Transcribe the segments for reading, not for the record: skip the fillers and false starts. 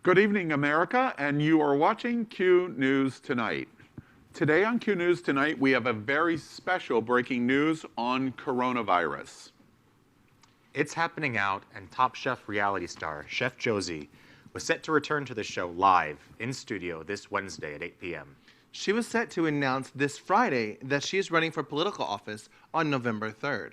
Good evening, America, and you are watching Q News Tonight. Today on Q News Tonight, we have a very special breaking news on coronavirus. It's happening out, and Top Chef reality star Chef Josie was set to return to the show live in studio this Wednesday at 8 p.m. She was set to announce this Friday that she is running for political office on November 3rd.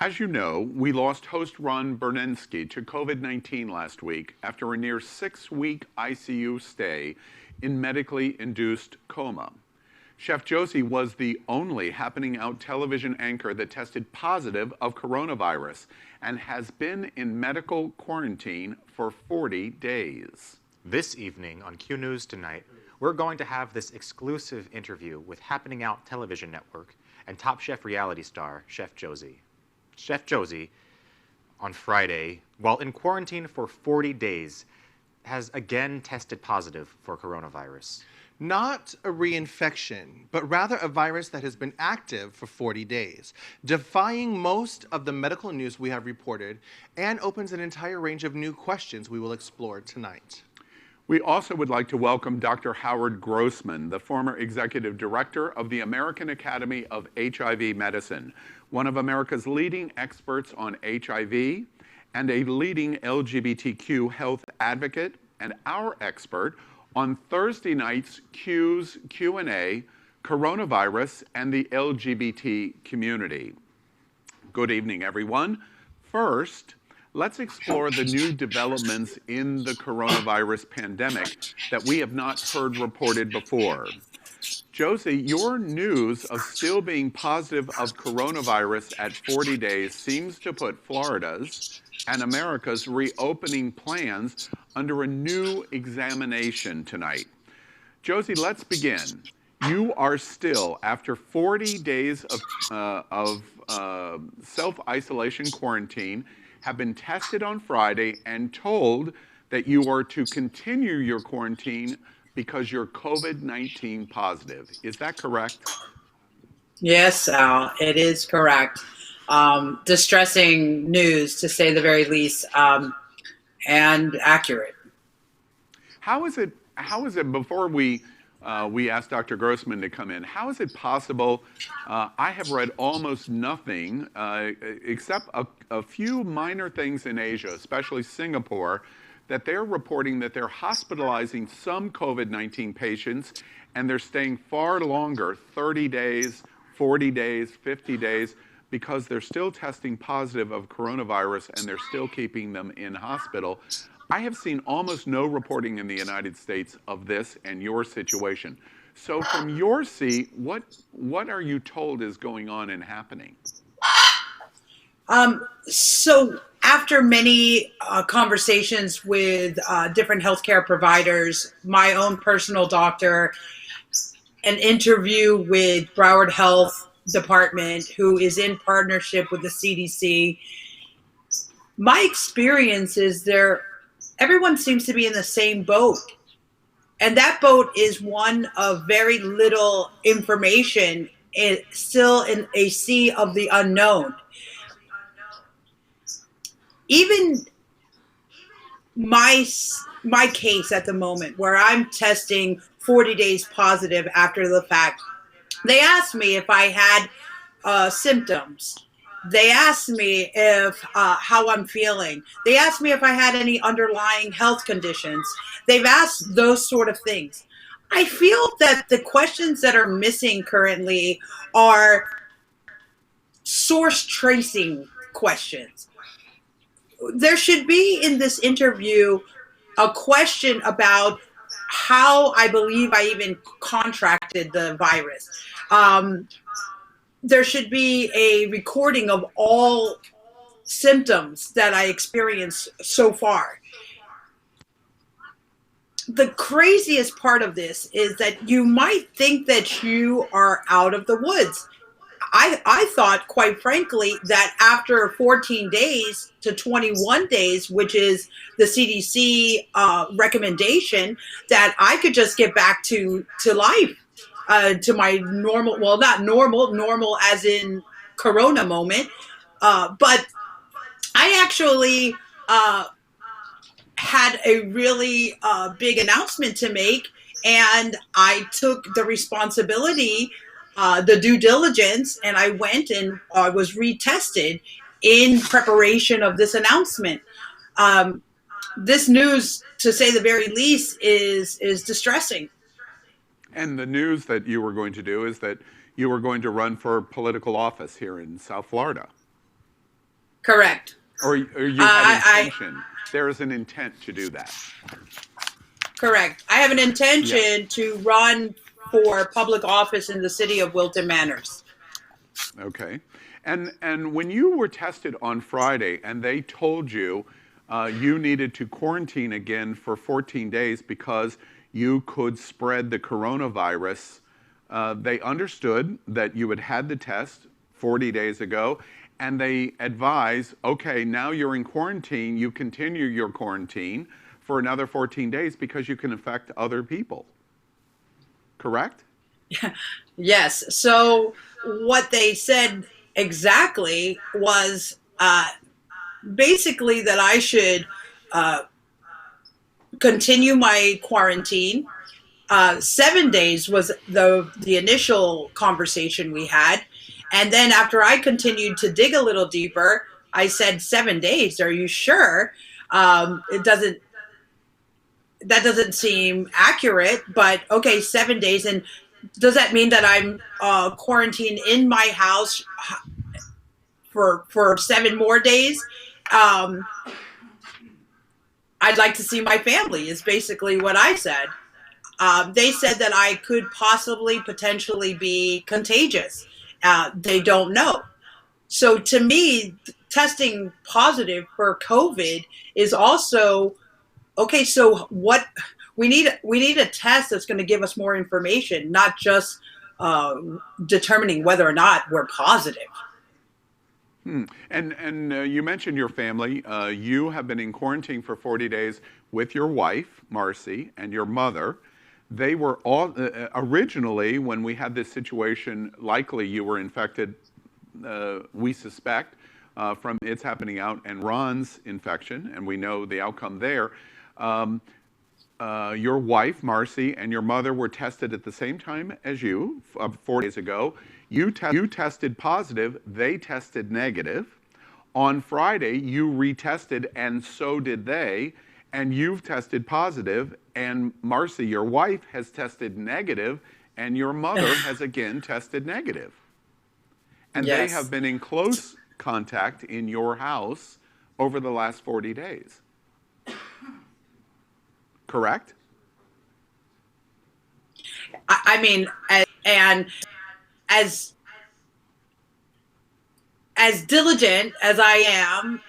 As you know, we lost host Ron Bernensky to COVID-19 last week after a near 6-week ICU stay in medically induced coma. Chef Josie was the only Happening Out television anchor that tested positive of coronavirus and has been in medical quarantine for 40 days. This evening on Q News Tonight, we're going to have this exclusive interview with Happening Out Television Network and Top Chef reality star Chef Josie. Chef Josie, on Friday, while in quarantine for 40 days, has again tested positive for coronavirus. Not a reinfection, but rather a virus that has been active for 40 days, defying most of the medical news we have reported, and opens an entire range of new questions we will explore tonight. We also would like to welcome Dr. Howard Grossman, the former executive director of the American Academy of HIV Medicine, one of America's leading experts on HIV and a leading LGBTQ health advocate, and our expert on Thursday night's Q's Q&A, coronavirus and the LGBT community. Good evening, everyone. First, let's explore the new developments in the coronavirus pandemic that we have not heard reported before. Josie, your news of still being positive of coronavirus at 40 days seems to put Florida's and America's reopening plans under a new examination tonight. Josie, let's begin. You are still, after 40 days of self-isolation quarantine, have been tested on Friday and told that you are to continue your quarantine because you're COVID-19 positive. Is that correct? Yes, Al, it is correct. Distressing news, to say the very least, and accurate. How is it, before we asked Dr. Grossman to come in, how is it possible, I have read almost nothing except a few minor things in Asia, especially Singapore, that they're reporting that they're hospitalizing some COVID-19 patients and they're staying far longer, 30 days, 40 days, 50 days, because they're still testing positive of coronavirus and they're still keeping them in hospital. I have seen almost no reporting in the United States of this and your situation. So from your seat, what are you told is going on and happening? So after many conversations with different healthcare providers, my own personal doctor, an interview with Broward Health Department, who is in partnership with the CDC, my experience is everyone seems to be in the same boat. And that boat is one of very little information. It's still in a sea of the unknown. Even my case at the moment, where I'm testing 40 days positive after the fact, they asked me if I had symptoms. They asked me if how I'm feeling. They asked me if I had any underlying health conditions. They've asked those sort of things. I feel that the questions that are missing currently are source tracing questions. There should be in this interview a question about how I believe I even contracted the virus. There should be a recording of all symptoms that I experienced so far. The craziest part of this is that you might think that you are out of the woods. I thought, quite frankly, that after 14 days to 21 days, which is the CDC recommendation, that I could just get back to life, to my normal, well, not normal as in Corona moment, but I actually had a really big announcement to make, and I took the responsibility, the due diligence, and I went and was retested in preparation of this announcement. Um, this news, to say the very least, is distressing. And the news that you were going to do is that you were going to run for political office here in South Florida. Correct. Or you had intention. There is an intent to do that. Correct. I have an intention Yeah. to run for public office in the city of Wilton Manors. Okay. And when you were tested on Friday and they told you you needed to quarantine again for 14 days because you could spread the coronavirus, they understood that you had had the test 40 days ago, and they advised, okay, now you're in quarantine, you continue your quarantine for another 14 days because you can affect other people. Correct? Yes. So what they said exactly was basically that I should continue my quarantine. 7 days was the initial conversation we had, and then after I continued to dig a little deeper, I said, 7 days? Are you sure? It doesn't. That doesn't seem accurate, but okay, 7 days. And does that mean that I'm quarantined in my house for 7 more days? I'd like to see my family, is basically what I said. They said that I could possibly, potentially be contagious. They don't know. So to me, testing positive for COVID is also okay. So what we need a test that's going to give us more information, not just determining whether or not we're positive. And you mentioned your family. You have been in quarantine for 40 days with your wife, Marcy, and your mother. They were all, originally, when we had this situation, likely you were infected, we suspect, from It's Happening Out and Ron's infection, and we know the outcome there. Your wife, Marcy, and your mother were tested at the same time as you 4 days ago. You tested positive, they tested negative. On Friday, you retested, and so did they, and you've tested positive, and Marcy, your wife, has tested negative, and your mother has again tested negative. And Yes. they have been in close contact in your house over the last 40 days. Correct? I mean, and as diligent as I am,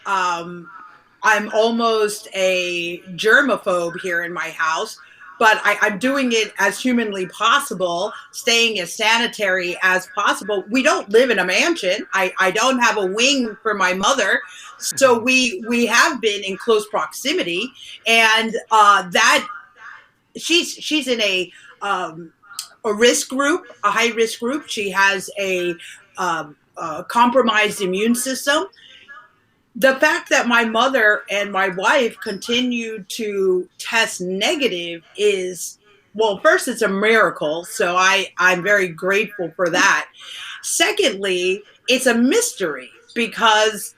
I'm almost a germaphobe here in my house, but I'm doing it as humanly possible, staying as sanitary as possible. We don't live in a mansion. I don't have a wing for my mother, so we have been in close proximity, and that she's in a risk group, a high risk group. She has a compromised immune system. The fact that my mother and my wife continue to test negative is, well, first, it's a miracle. So I'm very grateful for that. Secondly, it's a mystery because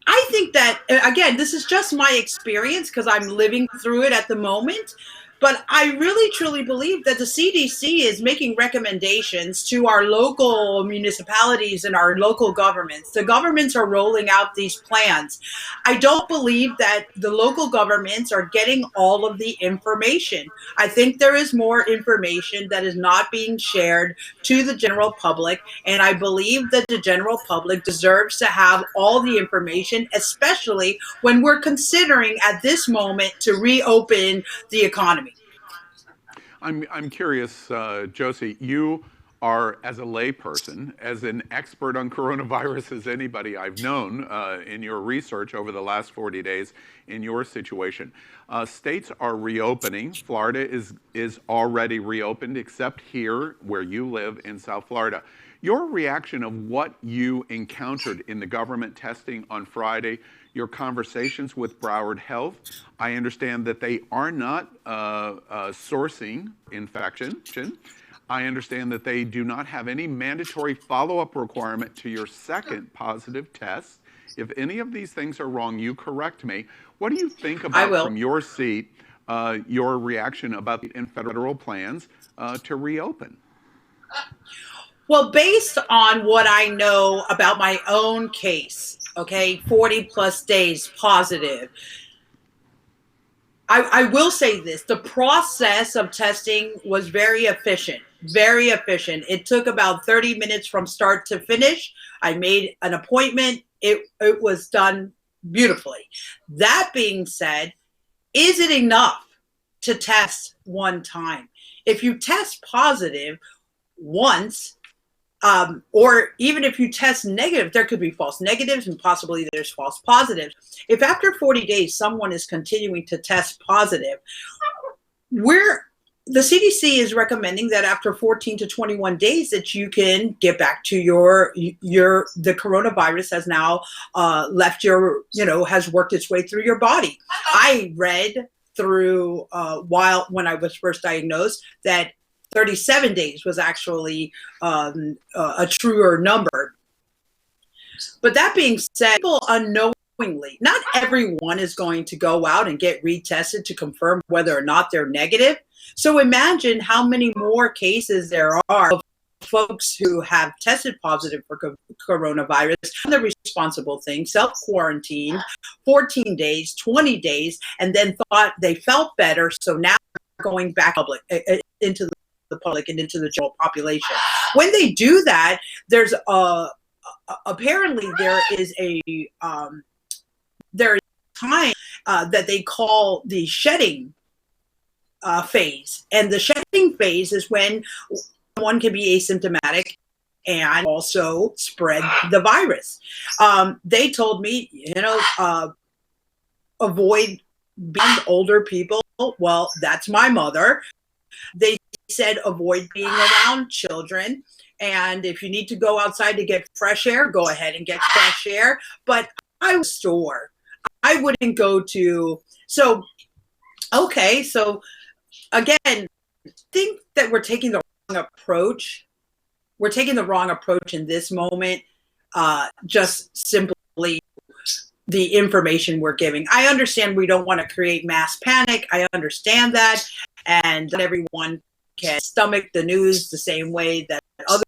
I think that, again, this is just my experience because I'm living through it at the moment. But I really, truly believe that the CDC is making recommendations to our local municipalities and our local governments. The governments are rolling out these plans. I don't believe that the local governments are getting all of the information. I think there is more information that is not being shared to the general public. And I believe that the general public deserves to have all the information, especially when we're considering at this moment to reopen the economy. I'm curious, Josie, you are, as a layperson, as an expert on coronavirus as anybody I've known in your research over the last 40 days in your situation. States are reopening. Florida is already reopened, except here where you live in South Florida. Your reaction of what you encountered in the government testing on Friday, your conversations with Broward Health. I understand that they are not sourcing infection. I understand that they do not have any mandatory follow-up requirement to your second positive test. If any of these things are wrong, you correct me. What do you think about, from your seat, your reaction about the federal plans to reopen? Well, based on what I know about my own case, okay, 40 plus days positive, I will say this, the process of testing was very efficient, very efficient. It took about 30 minutes from start to finish. I made an appointment. It was done beautifully. That being said, is it enough to test one time? If you test positive once, or even if you test negative, there could be false negatives and possibly there's false positives. If after 40 days someone is continuing to test positive, the CDC is recommending that after 14 to 21 days that you can get back to the coronavirus has now left has worked its way through your body. I read through when I was first diagnosed that 37 days was actually a truer number. But that being said, people unknowingly, not everyone is going to go out and get retested to confirm whether or not they're negative. So imagine how many more cases there are of folks who have tested positive for coronavirus. The responsible thing, self-quarantined, 14 days, 20 days, and then thought they felt better. So now they're going back into the public and into the general population. When they do that, there's apparently there is a time that they call the shedding phase, and the shedding phase is when one can be asymptomatic and also spread the virus. They told me, avoid being older people. Well, that's my mother. They said avoid being around children, and if you need to go outside to get fresh air, go ahead and get fresh air. But I would store. I wouldn't go to. So again, I think that we're taking the wrong approach. We're taking the wrong approach in this moment. Just simply the information we're giving. I understand we don't want to create mass panic. I understand that, and everyone can stomach the news the same way that others,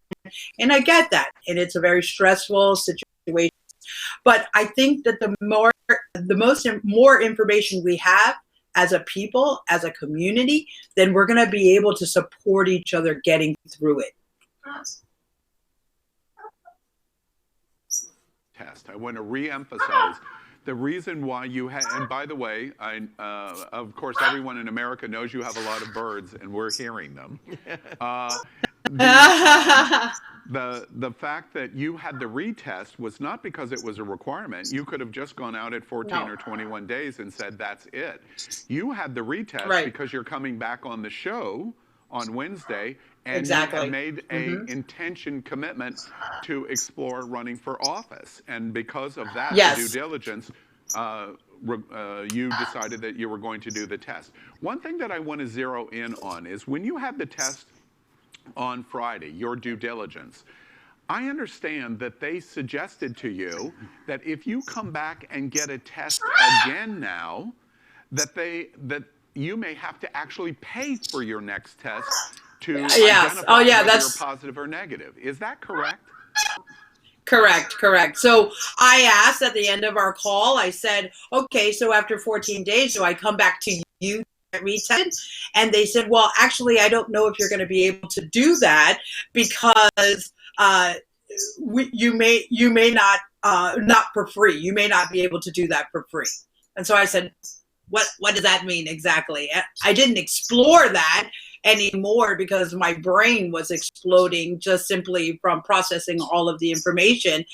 and I get that, and it's a very stressful situation. But I think that the more information we have as a people, as a community, then we're going to be able to support each other getting through it. Test. I want to reemphasize the reason why you had, and by the way, of course, everyone in America knows you have a lot of birds, and we're hearing them. The fact that you had the retest was not because it was a requirement. You could have just gone out at 14 or 21 days and said, that's it. You had the retest because you're coming back on the show on Wednesday, and you had made an intention commitment to explore running for office. And because of that, the due diligence, you decided that you were going to do the test. One thing that I want to zero in on is when you had the test on Friday, your due diligence, I understand that they suggested to you that if you come back and get a test again now, that you may have to actually pay for your next test to identify whether you're positive or negative. Is that correct? Correct. So I asked at the end of our call, I said, okay, so after 14 days, do I come back to you to retest? And they said, well, actually, I don't know if you're going to be able to do that because you may not for free. You may not be able to do that for free. And so I said, what does that mean exactly? I didn't explore that anymore because my brain was exploding just simply from processing all of the information.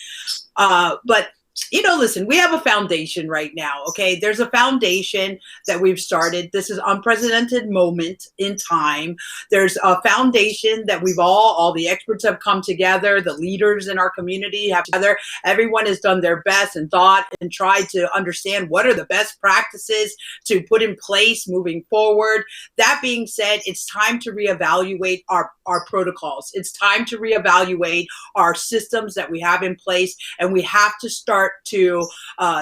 But listen, we have a foundation right now, okay? There's a foundation that we've started. This is unprecedented moment in time. There's a foundation that all the experts have come together, the leaders in our community have together. Everyone has done their best and thought and tried to understand what are the best practices to put in place moving forward. That being said, it's time to reevaluate our protocols. It's time to reevaluate our systems that we have in place, and we have to start to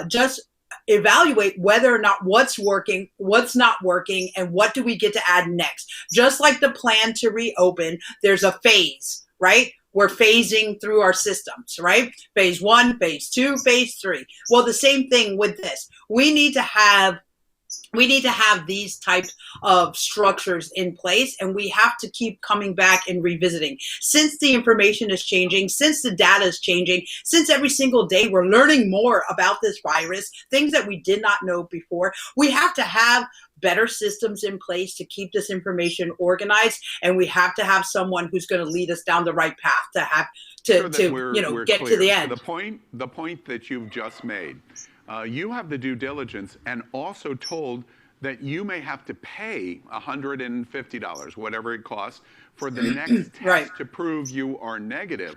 just evaluate whether or not what's working, what's not working, and what do we get to add next. Just like the plan to reopen, there's a phase, right? We're phasing through our systems, right? Phase 1, phase 2, phase 3. Well, the same thing with this. We need to have these types of structures in place, and we have to keep coming back and revisiting. Since the information is changing, since the data is changing, since every single day we're learning more about this virus, things that we did not know before, we have to have better systems in place to keep this information organized, and we have to have someone who's going to lead us down the right path to get to the end. The point that you've just made, you have the due diligence and also told that you may have to pay $150, whatever it costs, for the next test Right. to prove you are negative.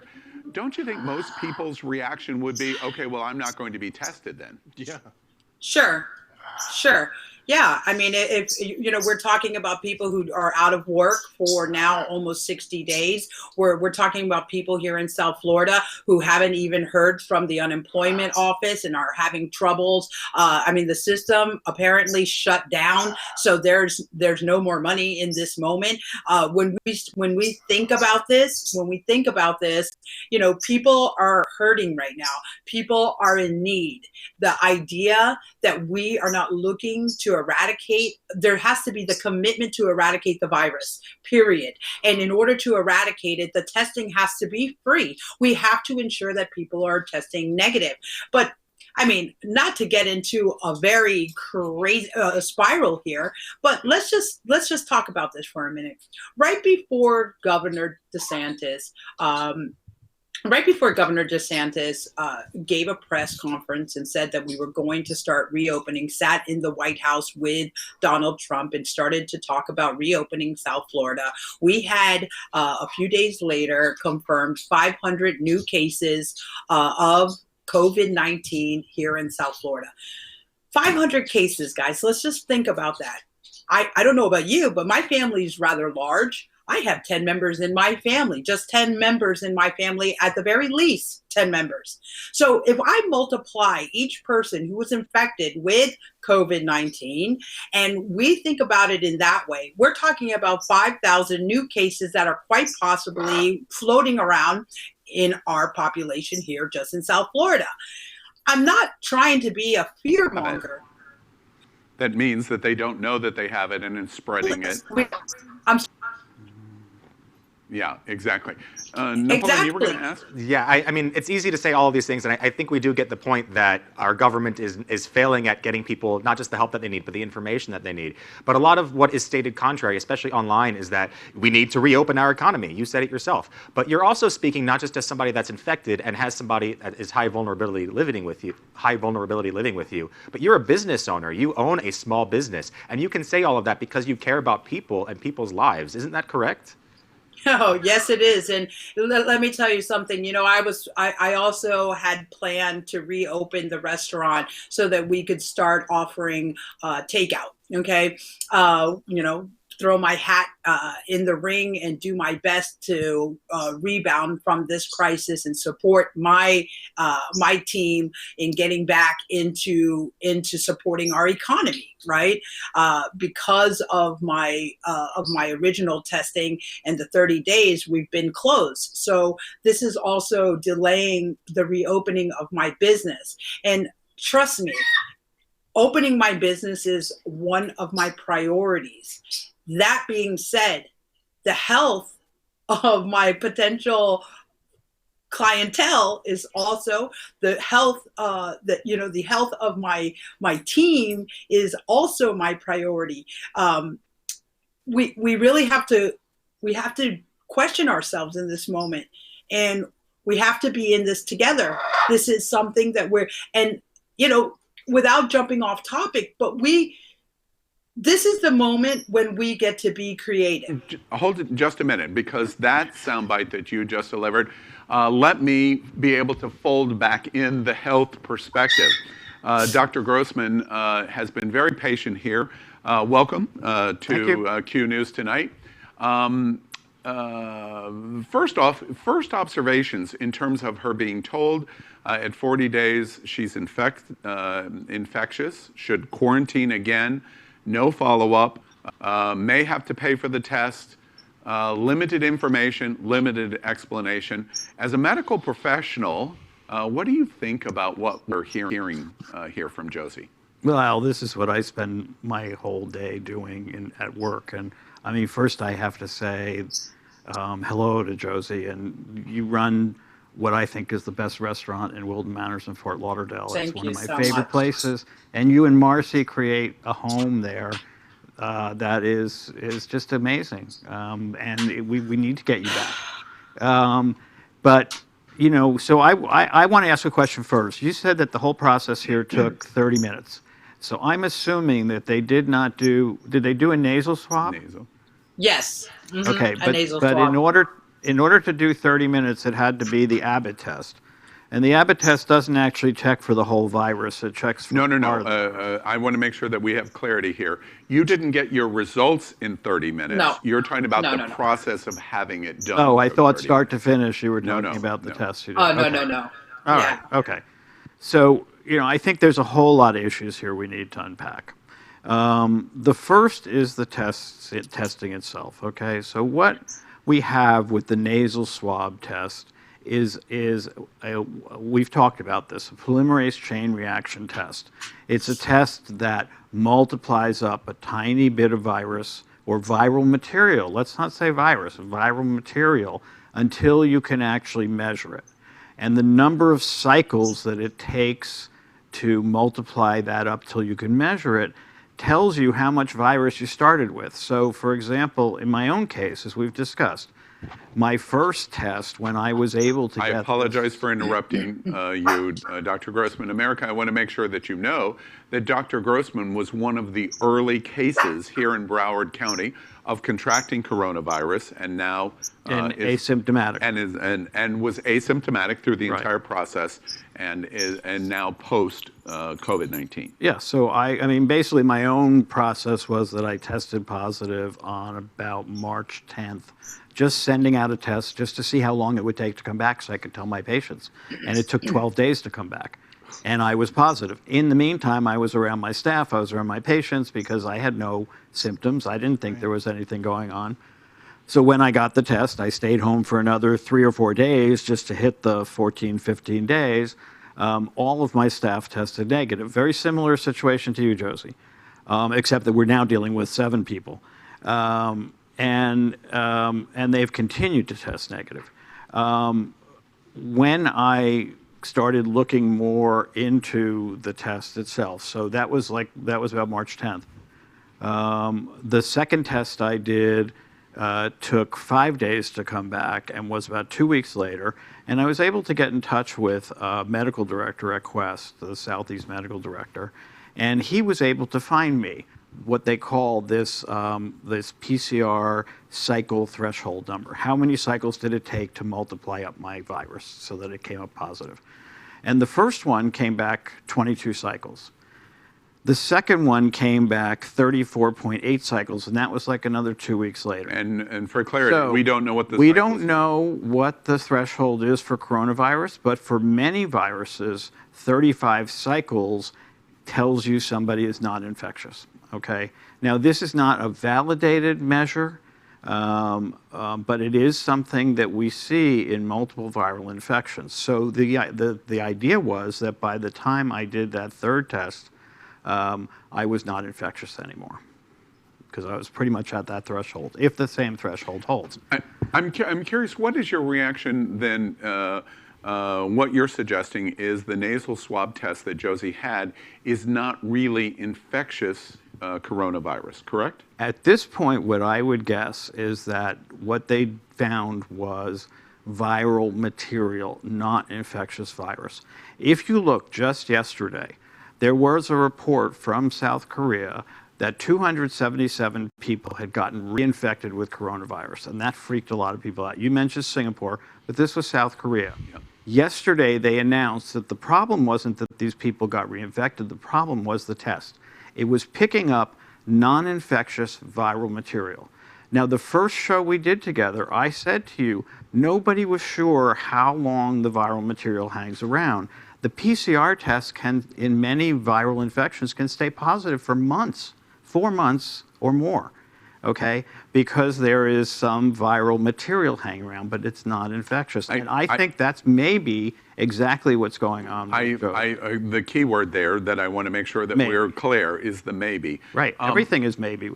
Don't you think most people's reaction would be, okay, well, I'm not going to be tested then? Yeah. Sure. Yeah, I mean, if we're talking about people who are out of work for now almost 60 days. We're talking about people here in South Florida who haven't even heard from the unemployment office and are having troubles. I mean, the system apparently shut down, so there's no more money in this moment. When we think about this, people are hurting right now. People are in need. The idea that we are not looking to eradicate, there has to be the commitment to eradicate the virus, period. And in order to eradicate it, the testing has to be free. We have to ensure that people are testing negative. But I mean, not to get into a very crazy spiral here, but let's just talk about this for a minute. Right before Governor DeSantis gave a press conference and said that we were going to start reopening, sat in the White House with Donald Trump and started to talk about reopening South Florida. We had a few days later confirmed 500 new cases of COVID-19 here in South Florida. 500 cases, guys. Let's just think about that. I don't know about you, but my family is rather large. I have 10 members in my family, just 10 members in my family, at the very least 10 members. So if I multiply each person who was infected with COVID-19, and we think about it in that way, we're talking about 5,000 new cases that are quite possibly floating around in our population here just in South Florida. I'm not trying to be a fear monger. That means that they don't know that they have it and it's spreading it. Yeah, exactly. Napoleon, you were going to ask? Yeah, I mean, it's easy to say all of these things, and I think we do get the point that our government is failing at getting people not just the help that they need, but the information that they need. But a lot of what is stated contrary, especially online, is that we need to reopen our economy. You said it yourself. But you're also speaking not just as somebody that's infected and has somebody that is high vulnerability living with you, but you're a business owner. You own a small business, and you can say all of that because you care about people and people's lives. Isn't that correct? Oh, yes, it is. And let me tell you something. I also had planned to reopen the restaurant so that we could start offering takeout. Okay. Throw my hat in the ring and do my best to rebound from this crisis and support my team in getting back into supporting our economy, right? Because of my original testing and the 30 days, we've been closed. So this is also delaying the reopening of my business. And trust me, opening my business is one of my priorities. That being said, the health of my potential clientele is also the health. The health of my team is also my priority. We really have to question ourselves in this moment, and We have to be in this together. This is something that and without jumping off topic, but this is the moment when we get to be creative. Hold it just a minute, because that soundbite that you just delivered, let me be able to fold back in the health perspective. Dr. Grossman has been very patient here. Welcome to Q News Tonight. First observations in terms of her being told at 40 days she's infectious, should quarantine again, no follow-up, may have to pay for the test, limited information, limited explanation. As a medical professional, what do you think about what we're hearing here from Josie? Well, this is what I spend my whole day doing at work. And I mean, first I have to say hello to Josie. And you run what I think is the best restaurant in Wilton Manors in Fort Lauderdale. It's one of my favorite places. And you and Marcy create a home there that is just amazing. And we need to get you back. But, so I want to ask a question first. You said that the whole process here took 30 minutes. So I'm assuming that they did they do a nasal swab? Nasal. Yes. Mm-hmm. Okay, a nasal but swab. in order to do 30 minutes, it had to be the Abbott test. And the Abbott test doesn't actually check for the whole virus. It checks for No. I want to make sure that we have clarity here. You didn't get your results in 30 minutes. No. You're talking about the process of having it done. Oh, I thought 30 start minutes. to finish you were talking about the test you did. Oh, no, Okay. no. All right, okay. So, I think there's a whole lot of issues here we need to unpack. The first is the testing itself, okay? So what we have with the nasal swab test is we've talked about this, a polymerase chain reaction test. It's a test that multiplies up a tiny bit of virus or viral material. Let's not say virus, viral material, until you can actually measure it. And the number of cycles that it takes to multiply that up till you can measure it tells you how much virus you started with. So, for example, in my own case, as we've discussed, my first test, when I was able to get... I apologize for interrupting you, Dr. Grossman. America, I want to make sure that you know that Dr. Grossman was one of the early cases here in Broward County of contracting coronavirus, and now and asymptomatic, and was asymptomatic through the entire process, and now post COVID-19. Yeah. So I mean, basically, my own process was that I tested positive on about March 10th. Just sending out a test just to see how long it would take to come back, so I could tell my patients, and it took 12 days to come back. And I was positive. In the meantime, I was around my staff, I was around my patients because I had no symptoms. I didn't think there was anything going on. So when I got the test, I stayed home for another 3 or 4 days just to hit the 14, 15 days. All of my staff tested negative. Very similar situation to you, Josie, except that we're now dealing with 7 people. And they've continued to test negative. When I started looking more into the test itself, so that was about March 10th. The second test I did took 5 days to come back and was about 2 weeks later, and I was able to get in touch with a medical director at Quest, the Southeast medical director, and he was able to find me what they call this PCR cycle threshold number. How many cycles did it take to multiply up my virus so that it came up positive? And the first one came back 22 cycles. The second one came back 34.8 cycles, and that was like another 2 weeks later. And for clarity, So, we don't know what the we don't know what the threshold is for coronavirus, but for many viruses, 35 cycles tells you somebody is not infectious. Okay. Now, this is not a validated measure, but it is something that we see in multiple viral infections. So the idea was that by the time I did that third test, I was not infectious anymore because I was pretty much at that threshold, if the same threshold holds. I'm curious, what is your reaction then? What you're suggesting is the nasal swab test that Josie had is not really infectious coronavirus, correct? At this point, what I would guess is that what they found was viral material, not infectious virus. If you look just yesterday, there was a report from South Korea that 277 people had gotten reinfected with coronavirus, and that freaked a lot of people out. You mentioned Singapore, but this was South Korea. Yep. Yesterday, they announced that the problem wasn't that these people got reinfected, the problem was the test. It was picking up non-infectious viral material. Now, the first show we did together, I said to you, nobody was sure how long the viral material hangs around. The PCR test can, in many viral infections, can stay positive for months, 4 months or more, okay? Because there is some viral material hanging around, but it's not infectious. And I think that's maybe exactly what's going on. The key word there that I want to make sure that we're clear is the maybe. Right, everything is maybe.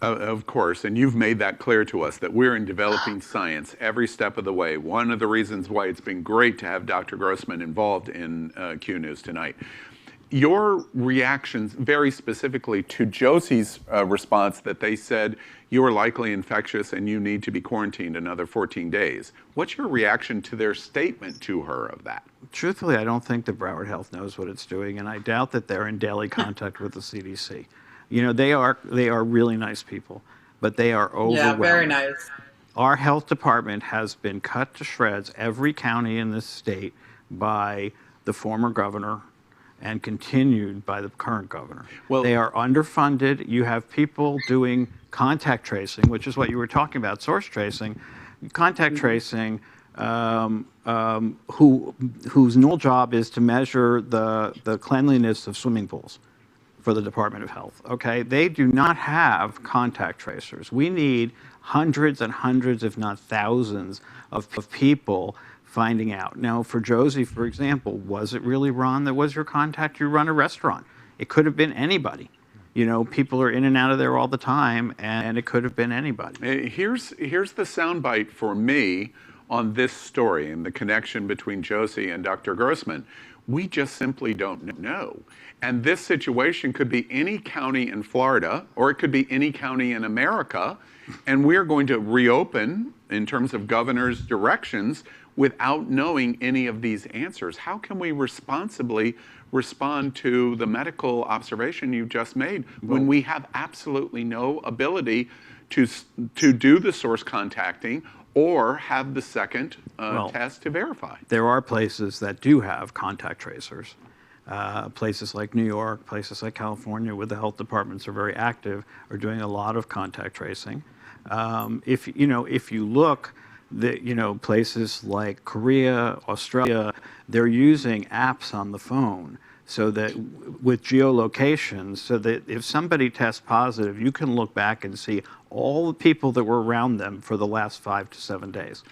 Of course, and you've made that clear to us that we're in developing science every step of the way. One of the reasons why it's been great to have Dr. Grossman involved in Q News tonight. Your reactions very specifically to Josie's response that they said you are likely infectious and you need to be quarantined another 14 days. What's your reaction to their statement to her of that? Truthfully, I don't think that Broward Health knows what it's doing, and I doubt that they're in daily contact with the CDC. You know, they are really nice people, but they are overwhelmed. Yeah, very nice. Our health department has been cut to shreds, every county in this state, by the former governor and continued by the current governor. Well, they are underfunded. You have people doing contact tracing, which is what you were talking about, source tracing, contact tracing, whose null job is to measure the cleanliness of swimming pools for the Department of Health, okay? They do not have contact tracers. We need hundreds and hundreds, if not thousands, of people finding out. Now, for Josie, for example, was it really Ron that was your contact? You run a restaurant. It could have been anybody. You know, people are in and out of there all the time, and it could have been anybody. Here's the soundbite for me on this story and the connection between Josie and Dr. Grossman. We just simply don't know. And this situation could be any county in Florida, or it could be any county in America, and we're going to reopen in terms of governor's directions without knowing any of these answers. How can we responsibly respond to the medical observation you just made when we have absolutely no ability to do the source contacting or have the second test to verify? There are places that do have contact tracers. Places like New York, places like California, where the health departments are very active, are doing a lot of contact tracing. If you look, places like Korea, Australia, they're using apps on the phone so that with geolocation, so that if somebody tests positive, you can look back and see all the people that were around them for the last 5 to 7 days.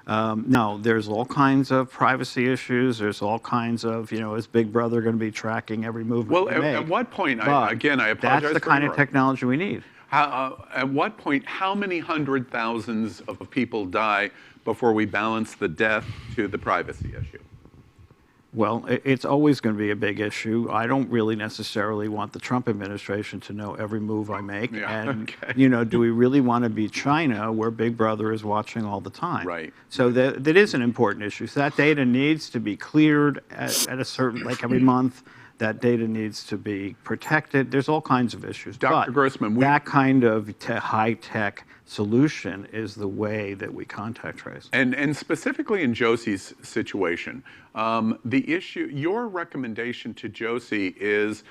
Now, there's all kinds of privacy issues. There's all kinds of, is Big Brother going to be tracking every movement? Well, at what point, I apologize. That's the kind of technology we need. At what point, how many hundred thousands of people die before we balance the death to the privacy issue? Well, it's always going to be a big issue. I don't really necessarily want the Trump administration to know every move I make. Yeah, and, okay. Do we really want to be China where Big Brother is watching all the time? Right. So that is an important issue. So that data needs to be cleared at a certain, like every month. That data needs to be protected. There's all kinds of issues. Dr. Grossman, that kind of high-tech solution is the way that we contact trace. And specifically in Josie's situation, the issue, your recommendation to Josie is,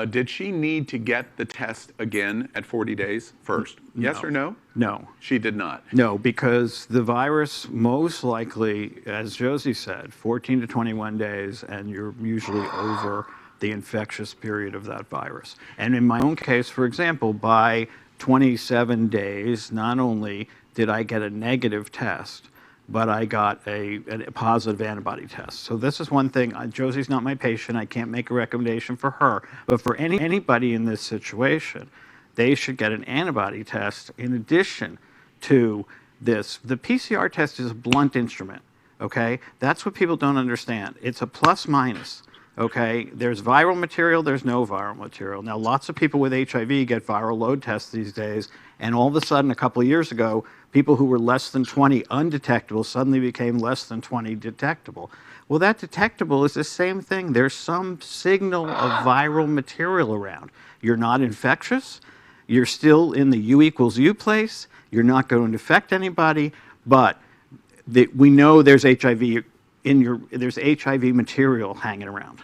did she need to get the test again at 40 days first? No. Yes or no? No. She did not? No, because the virus most likely, as Josie said, 14 to 21 days, and you're usually over the infectious period of that virus. And in my own case, for example, by 27 days, not only did I get a negative test, but I got a positive antibody test. So this is one thing. Josie's not my patient. I can't make a recommendation for her. But for anybody in this situation, they should get an antibody test in addition to this. The PCR test is a blunt instrument, okay? That's what people don't understand. It's a plus minus. Okay, there's viral material, there's no viral material. Now, lots of people with HIV get viral load tests these days, and all of a sudden, a couple of years ago, people who were less than 20 undetectable suddenly became less than 20 detectable. Well, that detectable is the same thing. There's some signal of viral material around. You're not infectious, you're still in the U equals U place, you're not going to infect anybody, but we know there's HIV there's HIV material hanging around.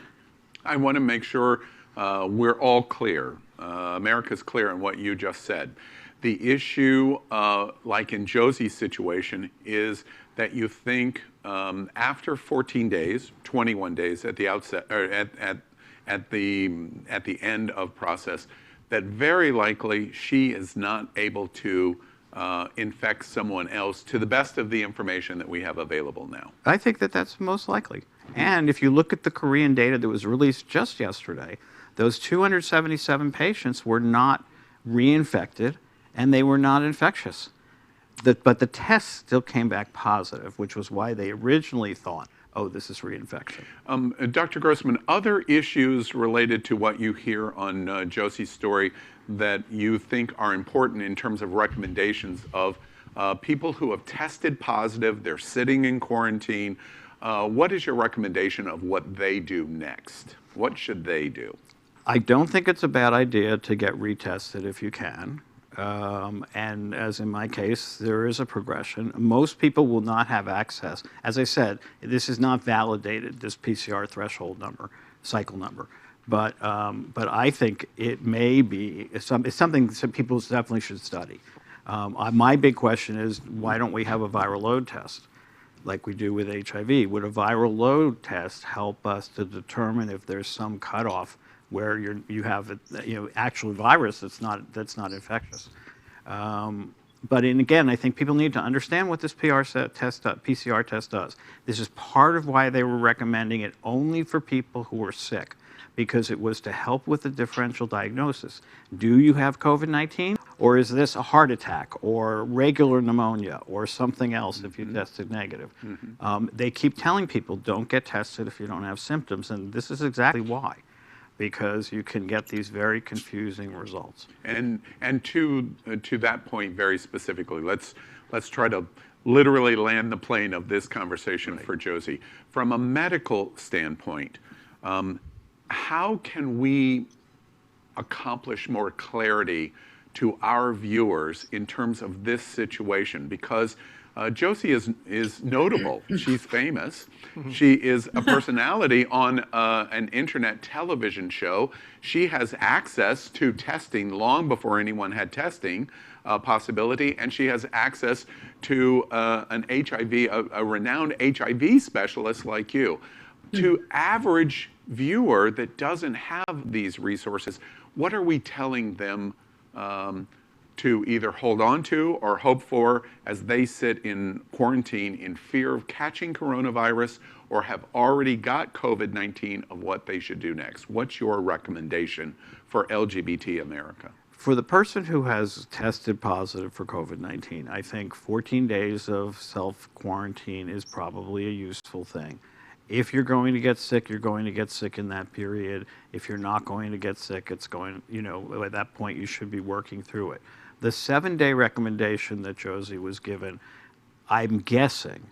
I want to make sure we're all clear. America's clear on what you just said. The issue, like in Josie's situation, is that you think after 14 days, 21 days at the outset, or at the end of process, that very likely she is not able to infect someone else to the best of the information that we have available now. I think that that's most likely. And if you look at the Korean data that was released just yesterday, those 277 patients were not reinfected and they were not infectious. But the test still came back positive, which was why they originally thought, oh, this is reinfection. Dr. Grossman, other issues related to what you hear on Josie's story that you think are important in terms of recommendations of people who have tested positive, they're sitting in quarantine. What is your recommendation of what they do next? What should they do? I don't think it's a bad idea to get retested if you can. And as in my case, there is a progression. Most people will not have access. As I said, this is not validated, this PCR threshold number, cycle number. But I think it may be, it's something that people definitely should study. My big question is, why don't we have a viral load test like we do with HIV? Would a viral load test help us to determine if there's some cutoff where you have actual virus that's not infectious? But again, I think people need to understand what this PCR test does. This is part of why they were recommending it only for people who were sick, because it was to help with the differential diagnosis. Do you have COVID-19? Or is this a heart attack or regular pneumonia or something else if you tested negative? They keep telling people, don't get tested if you don't have symptoms, and this is exactly why. Because you can get these very confusing results. And to that point very specifically, let's try to literally land the plane of this conversation for Josie. From a medical standpoint, how can we accomplish more clarity to our viewers in terms of this situation? Because Josie is notable. She's famous. She is a personality on an internet television show. She has access to testing long before anyone had testing possibility, and she has access to an HIV, a renowned HIV specialist like you. To average viewer that doesn't have these resources, what are we telling them to either hold on to or hope for as they sit in quarantine in fear of catching coronavirus or have already got COVID-19, of what they should do next? What's your recommendation for LGBT America? For the person who has tested positive for COVID-19, I think 14 days of self-quarantine is probably a useful thing. If you're going to get sick, you're going to get sick in that period. If you're not going to get sick, at that point you should be working through it. The 7-day recommendation that Josie was given, I'm guessing,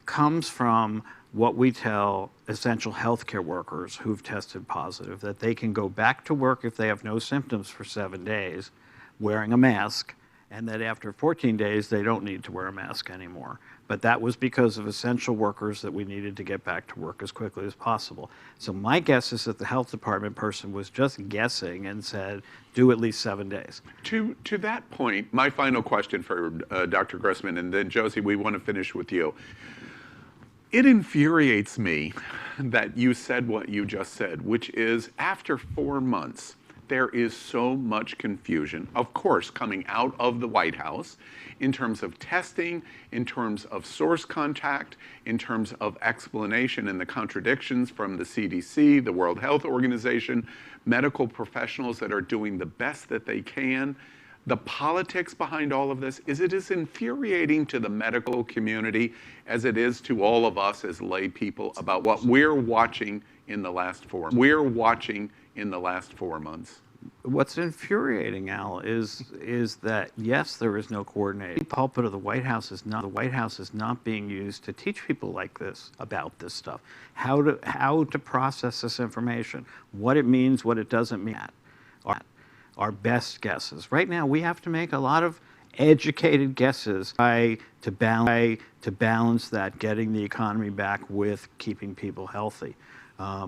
comes from what we tell essential healthcare workers who've tested positive, that they can go back to work if they have no symptoms for 7 days wearing a mask, and that after 14 days they don't need to wear a mask anymore. But that was because of essential workers that we needed to get back to work as quickly as possible. So my guess is that the health department person was just guessing and said, do at least 7 days. To that point, my final question for Dr. Grossman, and then Josie, we want to finish with you. It infuriates me that you said what you just said, which is after 4 months, there is so much confusion, of course, coming out of the White House in terms of testing, in terms of source contact, in terms of explanation and the contradictions from the CDC, the World Health Organization, medical professionals that are doing the best that they can. The politics behind all of this is it is infuriating to the medical community as it is to all of us as lay people about what we're watching in the last 4 months. We're watching in the last 4 months. What's infuriating, Al, is that yes, there is no coordinating. The pulpit of the White House is not being used to teach people like this about this stuff, how to process this information, what it means, what it doesn't mean. Our best guesses. Right now, we have to make a lot of educated guesses to balance that, getting the economy back with keeping people healthy.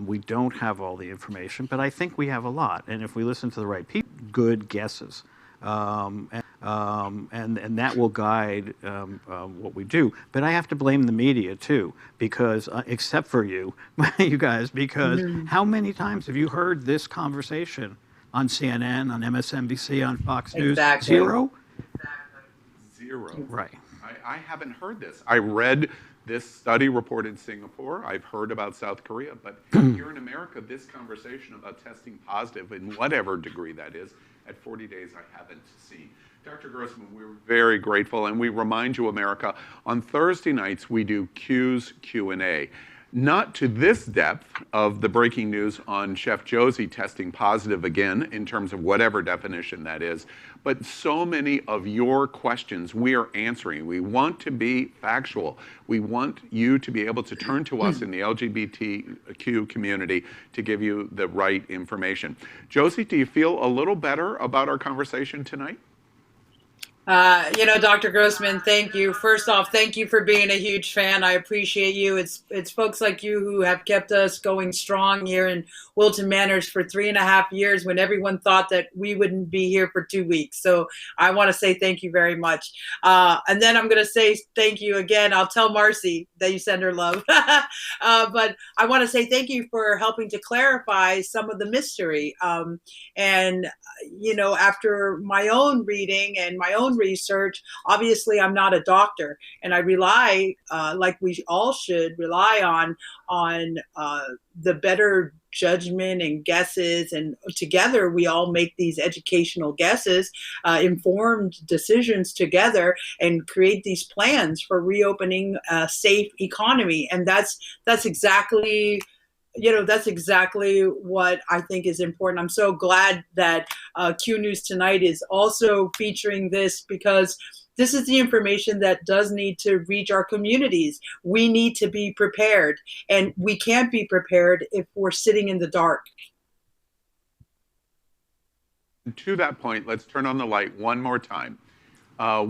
We don't have all the information, but I think we have a lot. And if we listen to the right people, good guesses. And that will guide what we do. But I have to blame the media too, because except for you, you guys, because how many times have you heard this conversation on CNN, on MSNBC, on Fox News? Exactly. Zero? Zero. Right. I haven't heard this. I read this study report in Singapore. I've heard about South Korea, but here in America, this conversation about testing positive, in whatever degree that is, at 40 days, I haven't seen. Dr. Grossman, we're very grateful, and we remind you, America, on Thursday nights we do Q's Q&A. Not to this depth of the breaking news on Chef Josie testing positive again, in terms of whatever definition that is, but so many of your questions we are answering. We want to be factual. We want you to be able to turn to us in the LGBTQ community to give you the right information. Josie, do you feel a little better about our conversation tonight? Dr. Grossman, thank you. First off, thank you for being a huge fan. I appreciate you. It's folks like you who have kept us going strong here in Wilton Manors for 3.5 years when everyone thought that we wouldn't be here for 2 weeks. So I want to say thank you very much. And then I'm going to say thank you again. I'll tell Marcy that you send her love. But I want to say thank you for helping to clarify some of the mystery. After my own reading and my own research, obviously I'm not a doctor, and I rely, like we all should rely on the better judgment and guesses, and together we all make these educational guesses, informed decisions together, and create these plans for reopening a safe economy. And that's exactly what I think is important. I'm so glad that Q News Tonight is also featuring this, because this is the information that does need to reach our communities. We need to be prepared, and we can't be prepared if we're sitting in the dark. To that point, let's turn on the light one more time.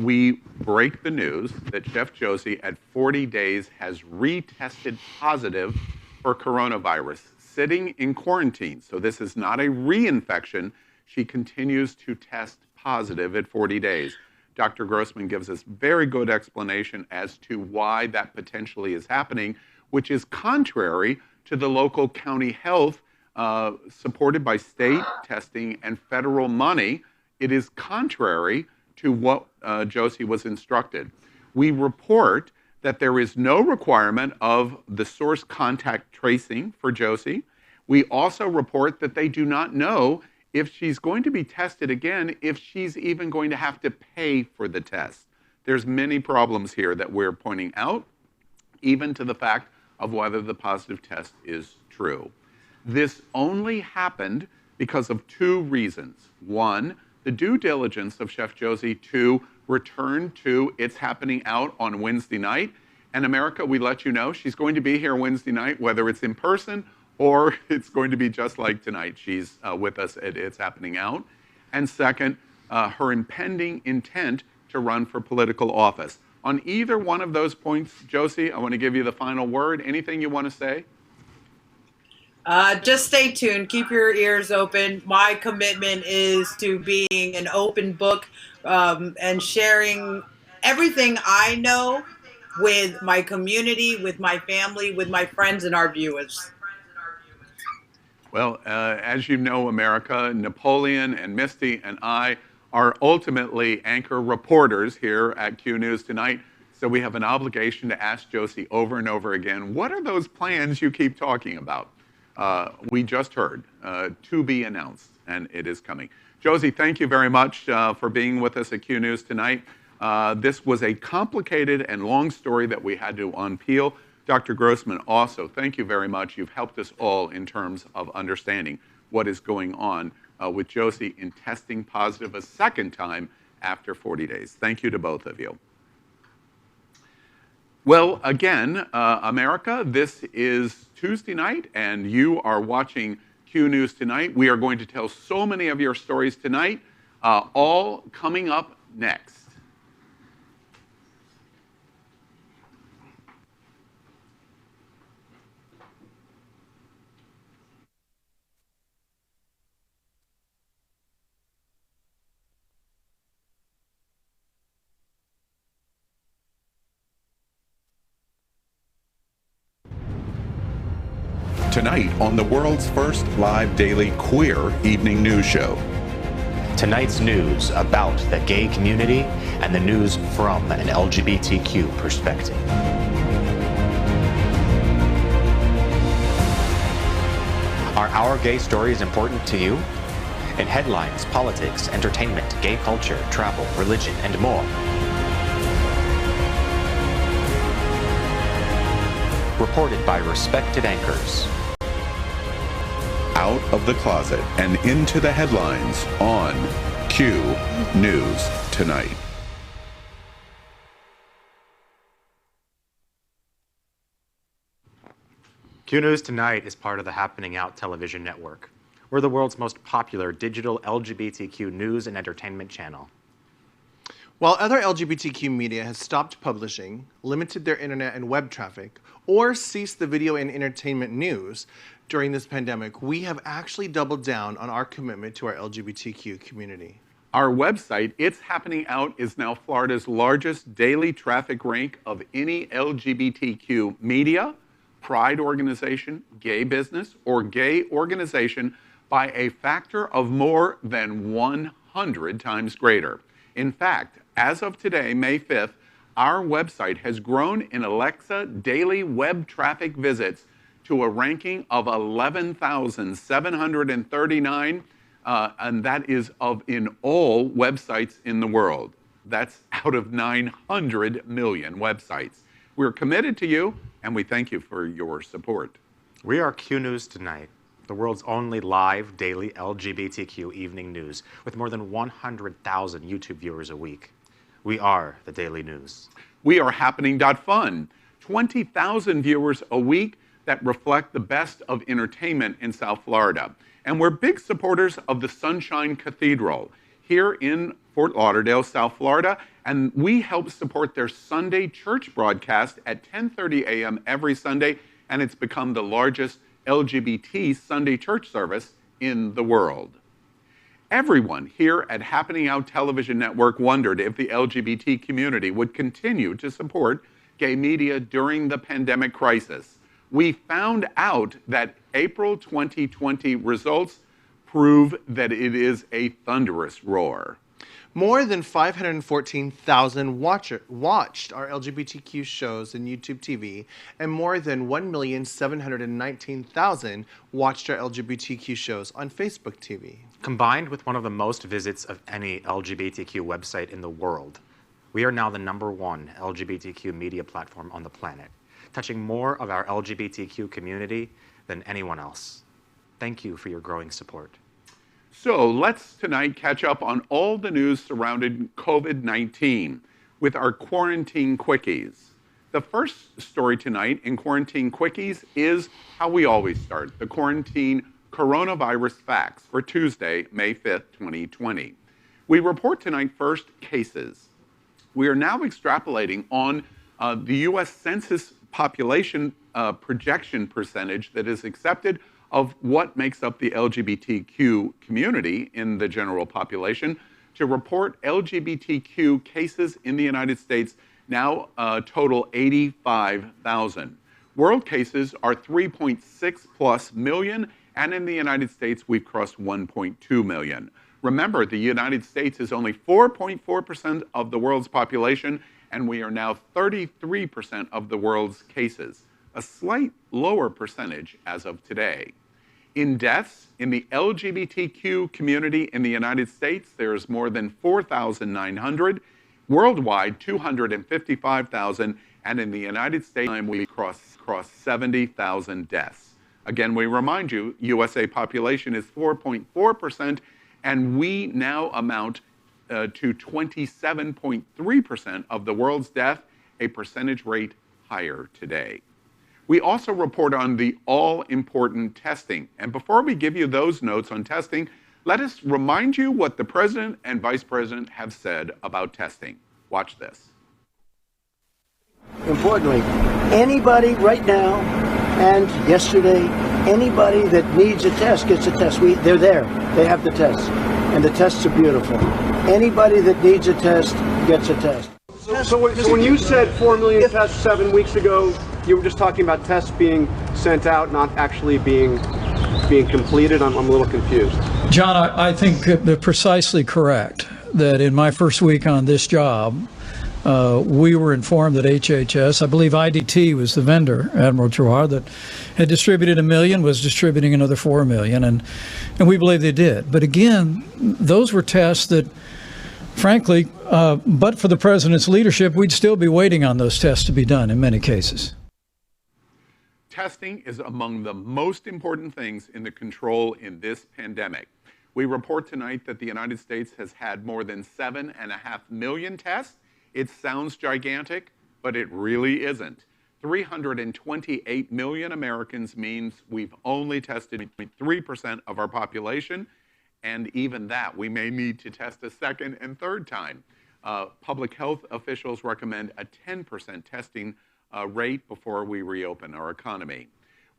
We break the news that Chef Josie at 40 days has retested positive for coronavirus, sitting in quarantine. So this is not a reinfection. She continues to test positive at 40 days. Dr. Grossman gives us very good explanation as to why that potentially is happening, which is contrary to the local county health supported by state testing and federal money. It is contrary to what Josie was instructed. We report that there is no requirement of the source contact tracing for Josie. We also report that they do not know if she's going to be tested again, if she's even going to have to pay for the test. There's many problems here that we're pointing out, even to the fact of whether the positive test is true. This only happened because of 2 reasons. 1, the due diligence of Chef Josie to return to It's Happening Out on Wednesday night. And America, we let you know she's going to be here Wednesday night, whether it's in person or it's going to be just like tonight. She's with us at It's Happening Out. And second, her impending intent to run for political office. On either one of those points, Josie, I want to give you the final word. Anything you want to say? Just stay tuned. Keep your ears open. My commitment is to being an open book and sharing everything I know with my community, with my family, with my friends and our viewers. Well, as you know, America, Napoleon and Misty and I are ultimately anchor reporters here at Q News Tonight. So we have an obligation to ask Josie over and over again, what are those plans you keep talking about? We just heard, to be announced, and it is coming. Josie, thank you very much for being with us at Q News Tonight. This was a complicated and long story that we had to unpeel. Dr. Grossman, also, thank you very much. You've helped us all in terms of understanding what is going on with Josie in testing positive a second time after 40 days. Thank you to both of you. Well, again, America, this is Tuesday night, and you are watching Q News Tonight. We are going to tell so many of your stories tonight, all coming up next. Tonight on the world's first live daily queer evening news show. Tonight's news about the gay community and the news from an LGBTQ perspective. Are our gay stories important to you? In headlines, politics, entertainment, gay culture, travel, religion, and more. Reported by respected anchors. Out of the closet and into the headlines on Q News Tonight. Q News Tonight is part of the Happening Out television network. We're the world's most popular digital LGBTQ news and entertainment channel. While other LGBTQ media has stopped publishing, limited their internet and web traffic, or ceased the video and entertainment news during this pandemic, we have actually doubled down on our commitment to our LGBTQ community. Our website, It's Happening Out, is now Florida's largest daily traffic rank of any LGBTQ media, pride organization, gay business, or gay organization by a factor of more than 100 times greater. In fact, as of today, May 5th, our website has grown in Alexa daily web traffic visits to a ranking of 11,739, and that is in all websites in the world. That's out of 900 million websites. We're committed to you, and we thank you for your support. We are Q News Tonight, the world's only live daily LGBTQ evening news with more than 100,000 YouTube viewers a week. We are the Daily News. We are HAPPENING.Fun, 20,000 viewers a week that reflect the best of entertainment in South Florida. And we're big supporters of the Sunshine Cathedral here in Fort Lauderdale, South Florida, and we help support their Sunday church broadcast at 10:30 a.m. every Sunday, and it's become the largest LGBT Sunday church service in the world. Everyone here at Happening Out Television Network wondered if the LGBT community would continue to support gay media during the pandemic crisis. We found out that April 2020 results prove that it is a thunderous roar. More than 514,000 watched our LGBTQ shows in YouTube TV, and more than 1,719,000 watched our LGBTQ shows on Facebook TV. Combined with one of the most visits of any LGBTQ website in the world, we are now the #1 LGBTQ media platform on the planet, touching more of our LGBTQ community than anyone else. Thank you for your growing support. So let's tonight catch up on all the news surrounding COVID-19 with our Quarantine Quickies. The first story tonight in Quarantine Quickies is how we always start, the quarantine coronavirus facts for Tuesday, May 5th, 2020. We report tonight first cases. We are now extrapolating on the U.S. Census population projection percentage that is accepted of what makes up the LGBTQ community in the general population to report LGBTQ cases in the United States now total 85,000. World cases are 3.6 plus million, and in the United States we've crossed 1.2 million. Remember, the United States is only 4.4% of the world's population, and we are now 33% of the world's cases, a slight lower percentage as of today. In deaths, in the LGBTQ community in the United States, there's more than 4,900, worldwide 255,000, And in the United States, we crossed 70,000 deaths. Again, we remind you, USA population is 4.4%, and we now amount to 27.3% of the world's death, a percentage rate higher today. We also report on the all-important testing. And before we give you those notes on testing, let us remind you what the President and Vice President have said about testing. Watch this. Importantly, anybody right now and yesterday, anybody that needs a test gets a test. They're there. They have the tests. And the tests are beautiful. Anybody that needs a test gets a test. So when you said 4 million tests 7 weeks ago, you were just talking about tests being sent out, not actually being completed? I'm a little confused. John, I think they're precisely correct that in my first week on this job, we were informed that HHS, I believe IDT was the vendor, Admiral Gerard, that had distributed 1 million, was distributing another 4 million, and we believe they did. But again, those were tests that, frankly, but for the President's leadership, we'd still be waiting on those tests to be done in many cases. Testing is among the most important things in the control in this pandemic. We report tonight that the United States has had more than 7.5 million tests. It sounds gigantic, but it really isn't. 328 million Americans means we've only tested 3% of our population, and even that, we may need to test a second and third time. Public health officials recommend a 10% testing rate before we reopen our economy.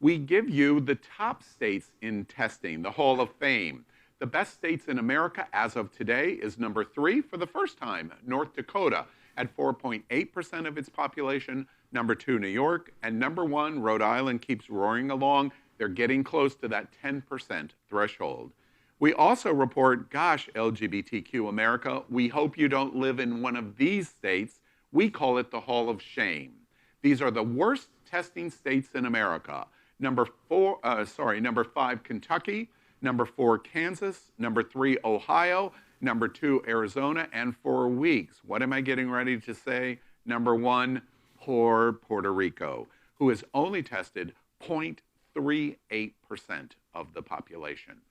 We give you the top states in testing, the Hall of Fame. The best states in America as of today is number 3 for the first time, North Dakota, at 4.8% of its population. Number 2, New York, and number 1, Rhode Island, keeps roaring along. They're getting close to that 10% threshold. We also report, gosh, LGBTQ America, we hope you don't live in one of these states. We call it the Hall of Shame. These are the worst testing states in America. Number 5, Kentucky. Number 4, Kansas. Number 3, Ohio. Number 2, Arizona. And for weeks, what am I getting ready to say? Number 1, poor Puerto Rico, who has only tested 0.38% of the population.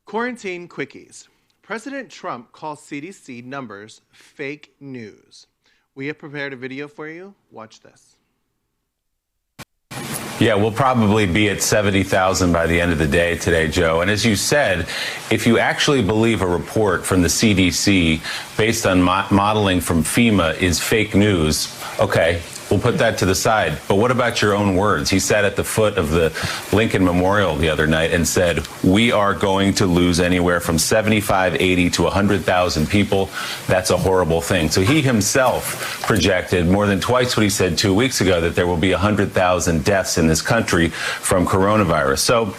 Quarantine quickies. President Trump calls CDC numbers fake news. We have prepared a video for you. Watch this. Yeah, we'll probably be at 70,000 by the end of the day today, Joe. And as you said, if you actually believe a report from the CDC based on modeling from FEMA is fake news, okay, we'll put that to the side. But what about your own words? He sat at the foot of the Lincoln Memorial the other night and said, we are going to lose anywhere from 75, 80 to 100,000 people. That's a horrible thing. So he himself projected more than twice what he said 2 weeks ago, that there will be 100,000 deaths in this country from coronavirus. So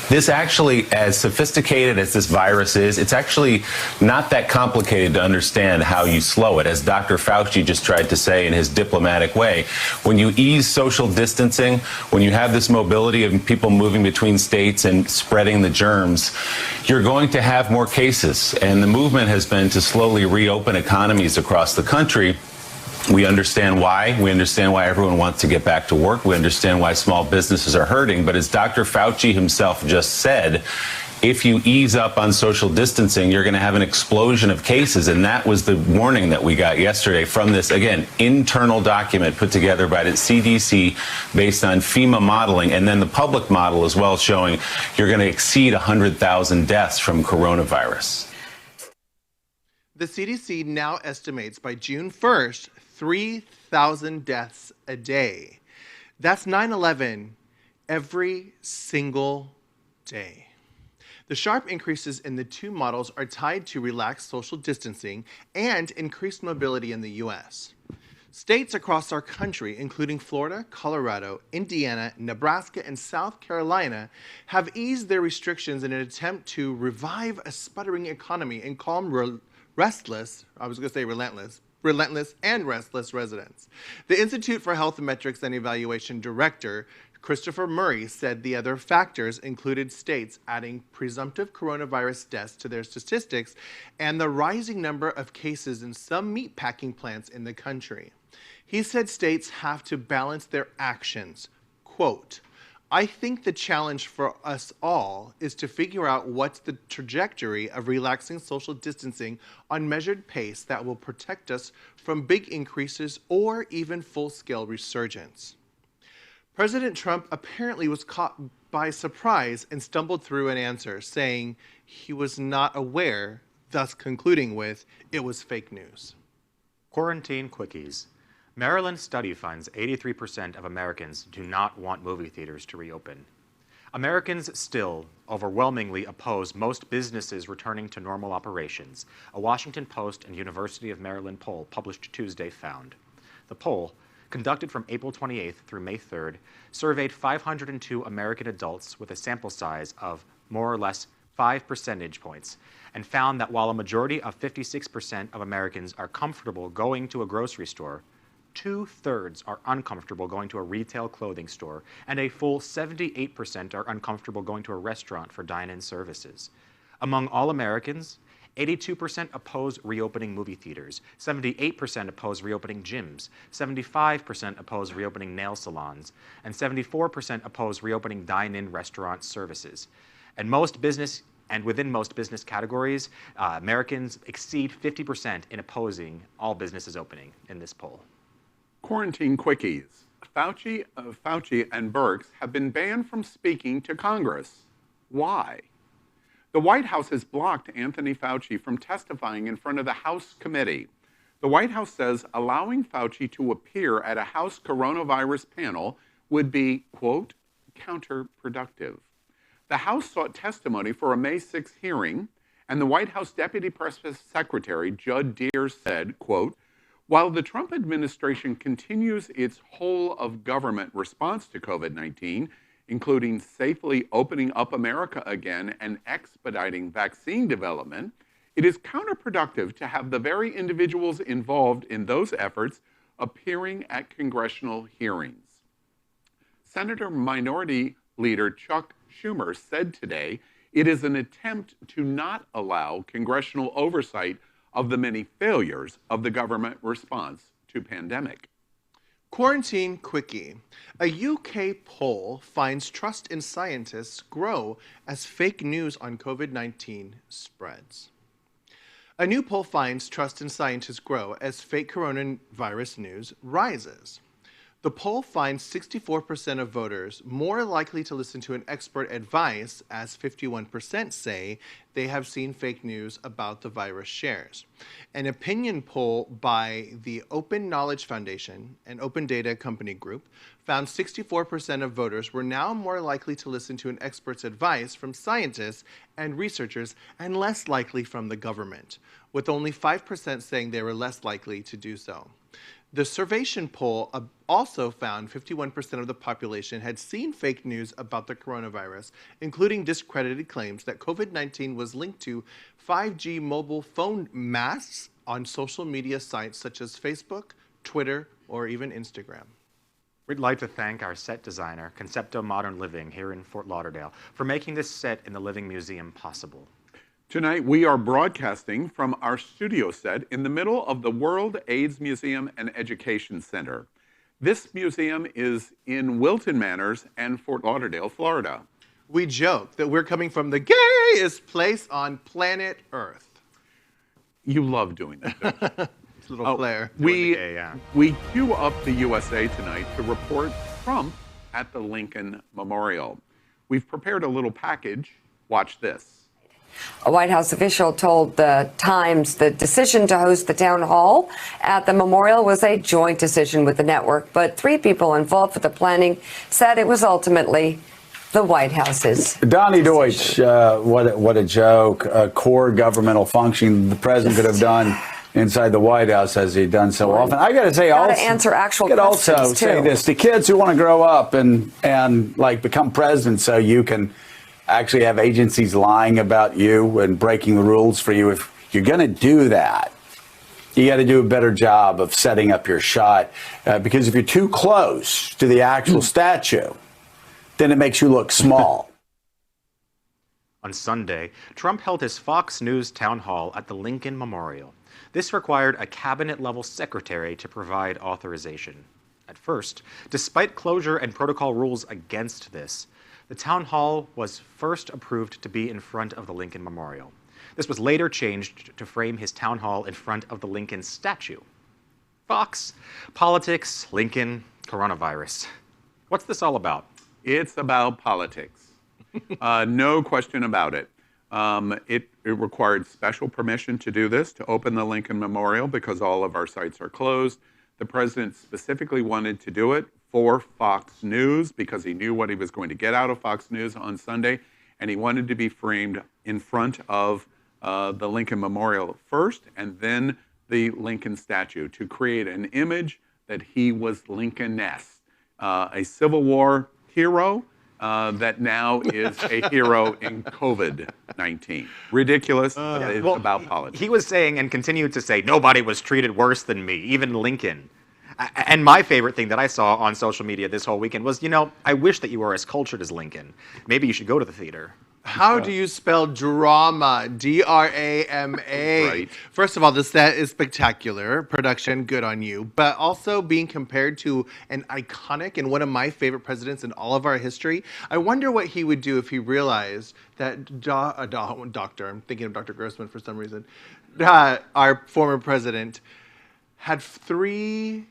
this actually, as sophisticated as this virus is, it's actually not that complicated to understand how you slow it. As Dr. Fauci just tried to say in his diplomatic way, when you ease social distancing, when you have this mobility of people moving between states and spreading the germs, you're going to have more cases. And the movement has been to slowly reopen economies across the country. We understand why. We understand why everyone wants to get back to work. We understand why small businesses are hurting. But as Dr. Fauci himself just said, if you ease up on social distancing, you're going to have an explosion of cases. And that was the warning that we got yesterday from this, again, internal document put together by the CDC based on FEMA modeling, and then the public model as well, showing you're going to exceed 100,000 deaths from coronavirus. The CDC now estimates by June 1st, 3,000 deaths a day. That's 9/11 every single day. The sharp increases in the two models are tied to relaxed social distancing and increased mobility in the U.S. States across our country, including Florida, Colorado, Indiana, Nebraska, and South Carolina, have eased their restrictions in an attempt to revive a sputtering economy and calm relentless and restless residents. The Institute for Health Metrics and Evaluation Director, Christopher Murray, said the other factors included states adding presumptive coronavirus deaths to their statistics and the rising number of cases in some meatpacking plants in the country. He said states have to balance their actions. Quote, I think the challenge for us all is to figure out what's the trajectory of relaxing social distancing on measured pace that will protect us from big increases or even full-scale resurgence. President Trump apparently was caught by surprise and stumbled through an answer, saying he was not aware, thus concluding with, it was fake news. Quarantine quickies. Maryland study finds 83% of Americans do not want movie theaters to reopen. Americans still overwhelmingly oppose most businesses returning to normal operations, a Washington Post and University of Maryland poll published Tuesday found. The poll, conducted from April 28th through May 3rd, surveyed 502 American adults with a sample size of more or less 5 percentage points, and found that while a majority of 56% of Americans are comfortable going to a grocery store, 2/3 are uncomfortable going to a retail clothing store, and a full 78% are uncomfortable going to a restaurant for dine-in services. Among all Americans, 82% oppose reopening movie theaters, 78% oppose reopening gyms, 75% oppose reopening nail salons, and 74% oppose reopening dine-in restaurant services. And within most business categories, Americans exceed 50% in opposing all businesses opening in this poll. Quarantine quickies. Fauci and Birx have been banned from speaking to Congress. Why? The White House has blocked Anthony Fauci from testifying in front of the House committee. The White House says allowing Fauci to appear at a House coronavirus panel would be, quote, counterproductive. The House sought testimony for a May 6 hearing, and the White House Deputy Press Secretary Judd Deere said, quote, while the Trump administration continues its whole-of-government response to COVID-19, including safely opening up America again and expediting vaccine development, it is counterproductive to have the very individuals involved in those efforts appearing at congressional hearings. Senator Minority Leader Chuck Schumer said today it is an attempt to not allow congressional oversight of the many failures of the government response to pandemic. Quarantine quickie. A UK poll finds trust in scientists grow as fake news on COVID-19 spreads. A new poll finds trust in scientists grow as fake coronavirus news rises. The poll finds 64% of voters more likely to listen to an expert advice, as 51% say they have seen fake news about the virus shares. An opinion poll by the Open Knowledge Foundation, an open data company group, found 64% of voters were now more likely to listen to an expert's advice from scientists and researchers and less likely from the government, with only 5% saying they were less likely to do so. The Survation poll also found 51% of the population had seen fake news about the coronavirus, including discredited claims that COVID-19 was linked to 5G mobile phone masts on social media sites such as Facebook, Twitter, or even Instagram. We'd like to thank our set designer, Concepto Modern Living, here in Fort Lauderdale, for making this set in the Living Museum possible. Tonight, we are broadcasting from our studio set in the middle of the World AIDS Museum and Education Center. This museum is in Wilton Manors and Fort Lauderdale, Florida. We joke that we're coming from the gayest place on planet Earth. You love doing that. It's a little flair. We queue up the USA Tonight to report Trump at the Lincoln Memorial. We've prepared a little package. Watch this. A White House official told the Times the decision to host the town hall at the memorial was a joint decision with the network, but 3 people involved with the planning said it was ultimately the White House's. Donnie Deutsch, what a joke. A core governmental function the president could have done inside the White House, as he's done so often. I got to say, also answer actual questions also say this: the kids who want to grow up and like become president, so you can actually have agencies lying about you and breaking the rules for you. If you're going to do that, you got to do a better job of setting up your shot, because if you're too close to the actual statue, then it makes you look small. On Sunday, Trump held his Fox News town hall at the Lincoln Memorial. This required a cabinet-level secretary to provide authorization. At first, despite closure and protocol rules against this, the town hall was first approved to be in front of the Lincoln Memorial. This was later changed to frame his town hall in front of the Lincoln statue. Fox, politics, Lincoln, coronavirus. What's this all about? It's about politics. No question about it. It required special permission to do this, to open the Lincoln Memorial, because all of our sites are closed. The president specifically wanted to do it for Fox News because he knew what he was going to get out of Fox News on Sunday, and he wanted to be framed in front of the Lincoln Memorial first, and then the Lincoln statue, to create an image that he was Lincoln-esque, a Civil War hero that now is a hero in COVID-19. Ridiculous, but it's about politics. He was saying and continued to say, nobody was treated worse than me, even Lincoln. And my favorite thing that I saw on social media this whole weekend was, I wish that you were as cultured as Lincoln. Maybe you should go to the theater. How do you spell drama? D-R-A-M-A. Right. First of all, the set is spectacular. Production, good on you. But also being compared to an iconic and one of my favorite presidents in all of our history. I wonder what he would do if he realized that doctor, I'm thinking of Dr. Grossman for some reason, our former president had 3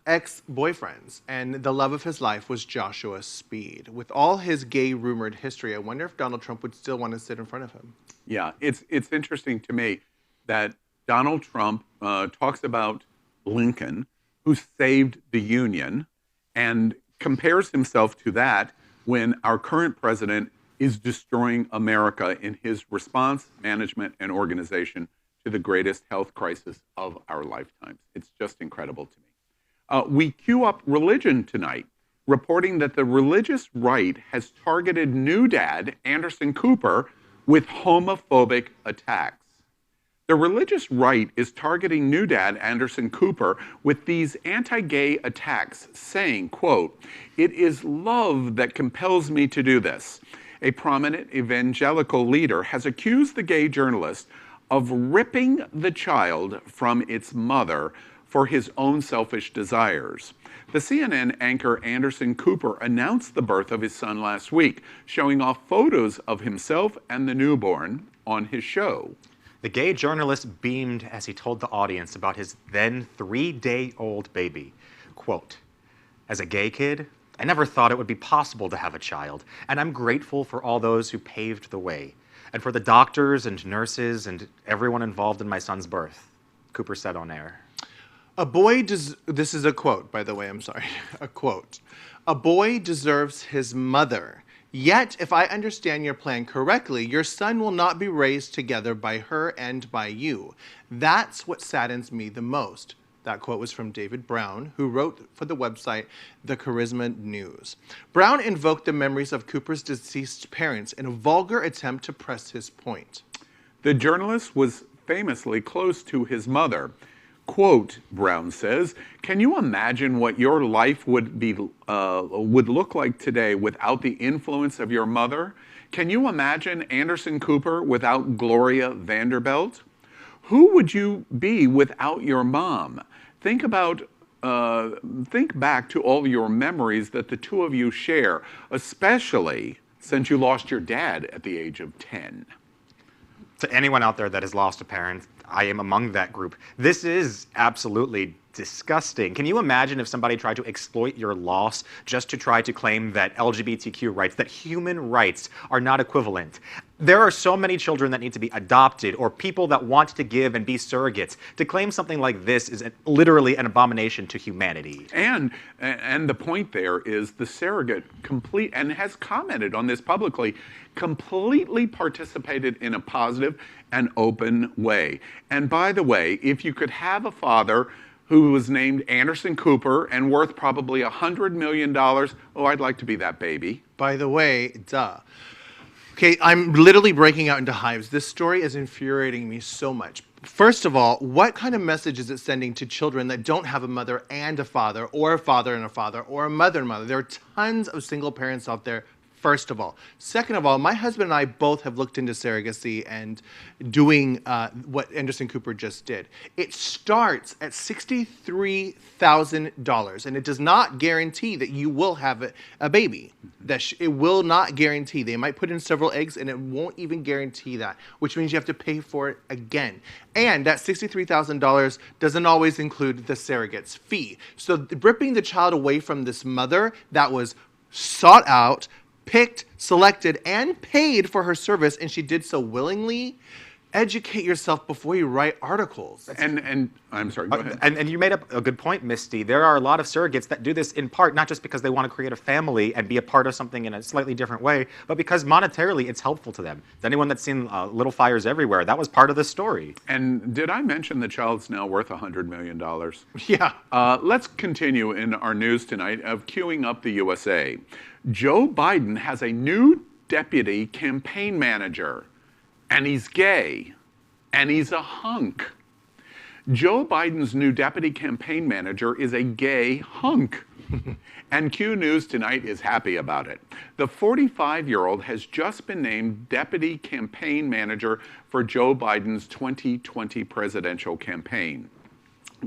ex-boyfriends, and the love of his life was Joshua Speed. With all his gay rumored history, I wonder if Donald Trump would still want to sit in front of him. Yeah, it's interesting to me that Donald Trump talks about Lincoln, who saved the Union, and compares himself to that when our current president is destroying America in his response, management, and organization to the greatest health crisis of our lifetimes. It's just incredible to me. We queue up religion tonight, reporting that the religious right has targeted new dad, Anderson Cooper, with homophobic attacks. The religious right is targeting new dad, Anderson Cooper, with these anti-gay attacks, saying, quote, "It is love that compels me to do this." A prominent evangelical leader has accused the gay journalist of ripping the child from its mother for his own selfish desires. The CNN anchor Anderson Cooper announced the birth of his son last week, showing off photos of himself and the newborn on his show. The gay journalist beamed as he told the audience about his then 3-day-old baby. Quote, "As a gay kid, I never thought it would be possible to have a child, and I'm grateful for all those who paved the way, and for the doctors and nurses and everyone involved in my son's birth," Cooper said on air. This is a quote, by the way, I'm sorry, a quote. "A boy deserves his mother. Yet, if I understand your plan correctly, your son will not be raised together by her and by you. That's what saddens me the most." That quote was from David Brown, who wrote for the website The Charisma News. Brown invoked the memories of Cooper's deceased parents in a vulgar attempt to press his point. The journalist was famously close to his mother. Quote, Brown says, "Can you imagine what your life would look like today without the influence of your mother? Can you imagine Anderson Cooper without Gloria Vanderbilt? Who would you be without your mom? Think back to all your memories that the two of you share, especially since you lost your dad at the age of 10. To anyone out there that has lost a parent, I am among that group. This is absolutely disgusting. Can you imagine if somebody tried to exploit your loss just to try to claim that LGBTQ rights, that human rights are not equivalent? There are so many children that need to be adopted, or people that want to give and be surrogates. To claim something like this is literally an abomination to humanity. And the point there is the surrogate and has commented on this publicly, completely participated in a positive and open way. And by the way, if you could have a father who was named Anderson Cooper and worth probably $100 million, oh, I'd like to be that baby. By the way, duh. Okay, I'm literally breaking out into hives. This story is infuriating me so much. First of all, what kind of message is it sending to children that don't have a mother and a father, or a father and a father, or a mother and mother? There are tons of single parents out there. first of all. Second of all, my husband and I both have looked into surrogacy and doing what Anderson Cooper just did. It starts at $63,000, and it does not guarantee that you will have a baby. It will not guarantee. They might put in several eggs, and it won't even guarantee that, which means you have to pay for it again. And that $63,000 doesn't always include the surrogate's fee. So ripping the child away from this mother that was sought out, picked, selected, and paid for her service, and she did so willingly. Educate yourself before you write articles. And I'm sorry, go ahead. And you made up a good point, Misty. There are a lot of surrogates that do this in part, not just because they want to create a family and be a part of something in a slightly different way, but because monetarily it's helpful to them. Anyone that's seen Little Fires Everywhere, that was part of the story. And did I mention the child's now worth $100 million? Yeah. Let's continue in our news tonight of queuing up the USA. Joe Biden has a new deputy campaign manager. And he's gay, and he's a hunk. Joe Biden's new deputy campaign manager is a gay hunk. And Q News tonight is happy about it. The 45-year-old has just been named deputy campaign manager for Joe Biden's 2020 presidential campaign.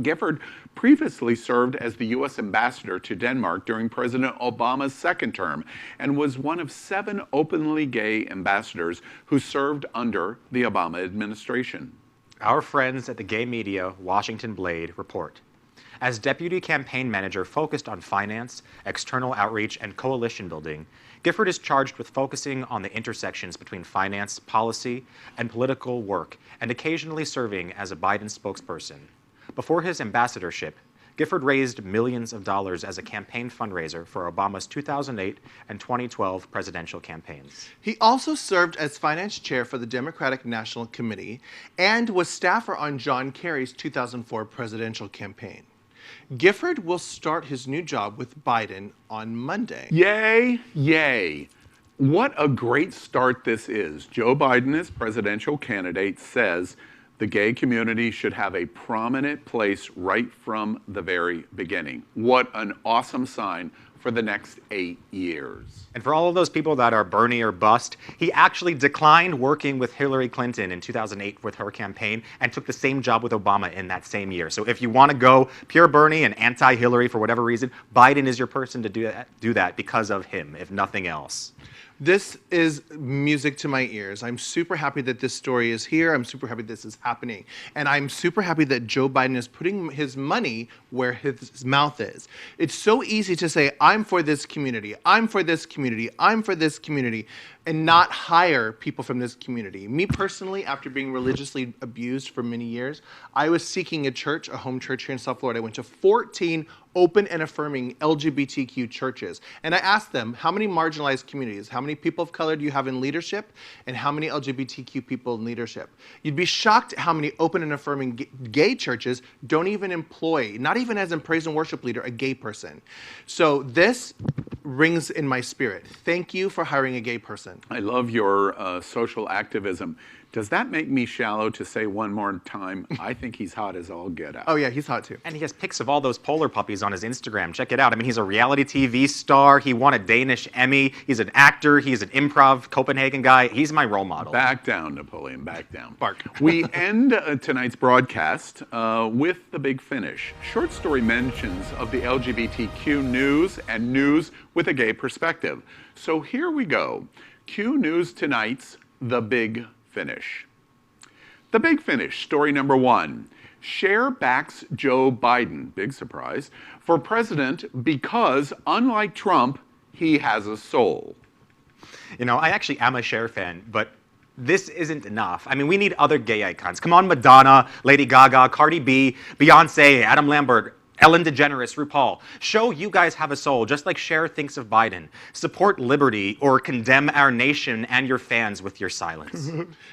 Gifford previously served as the U.S. ambassador to Denmark during President Obama's second term and was one of 7 openly gay ambassadors who served under the Obama administration. Our friends at the gay media Washington Blade report. As deputy campaign manager focused on finance, external outreach, and coalition building, Gifford is charged with focusing on the intersections between finance, policy, and political work, and occasionally serving as a Biden spokesperson. Before his ambassadorship, Gifford raised millions of dollars as a campaign fundraiser for Obama's 2008 and 2012 presidential campaigns. He also served as finance chair for the Democratic National Committee and was staffer on John Kerry's 2004 presidential campaign. Gifford will start his new job with Biden on Monday. Yay, yay. What a great start this is. Joe Biden, as presidential candidate, says the gay community should have a prominent place right from the very beginning. What an awesome sign for the next 8 years. And for all of those people that are Bernie or bust, he actually declined working with Hillary Clinton in 2008 with her campaign and took the same job with Obama in that same year. So if you want to go pure Bernie and anti-Hillary for whatever reason, Biden is your person to do that because of him, if nothing else. This is music to my ears. I'm super happy that this story is here. I'm super happy this is happening. And I'm super happy that Joe Biden is putting his money where his mouth is. It's so easy to say, I'm for this community, I'm for this community, I'm for this community, and not hire people from this community. Me personally, after being religiously abused for many years, I was seeking a church, a home church here in South Florida. I went to 14 open and affirming LGBTQ churches. And I asked them, how many marginalized communities, how many people of color do you have in leadership, and how many LGBTQ people in leadership? You'd be shocked at how many open and affirming gay churches don't even employ, not even as a praise and worship leader, a gay person. So this rings in my spirit. Thank you for hiring a gay person. I love your social activism. Does that make me shallow to say one more time, I think he's hot as all get out? Oh yeah, he's hot too. And he has pics of all those polar puppies on his Instagram. Check it out. I mean, he's a reality TV star. He won a Danish Emmy. He's an actor. He's an improv Copenhagen guy. He's my role model. Back down, Napoleon, back down. Bark. We end tonight's broadcast with the big finish. Short story mentions of the LGBTQ news and news with a gay perspective. So here we go. Q News tonight's The Big Finish. The Big Finish, story number 1. Cher backs Joe Biden, big surprise, for president because, unlike Trump, he has a soul. You know, I actually am a Cher fan, but this isn't enough. I mean, we need other gay icons. Come on, Madonna, Lady Gaga, Cardi B, Beyonce, Adam Lambert, Ellen DeGeneres, RuPaul. Show you guys have a soul, just like Cher thinks of Biden. Support liberty or condemn our nation and your fans with your silence.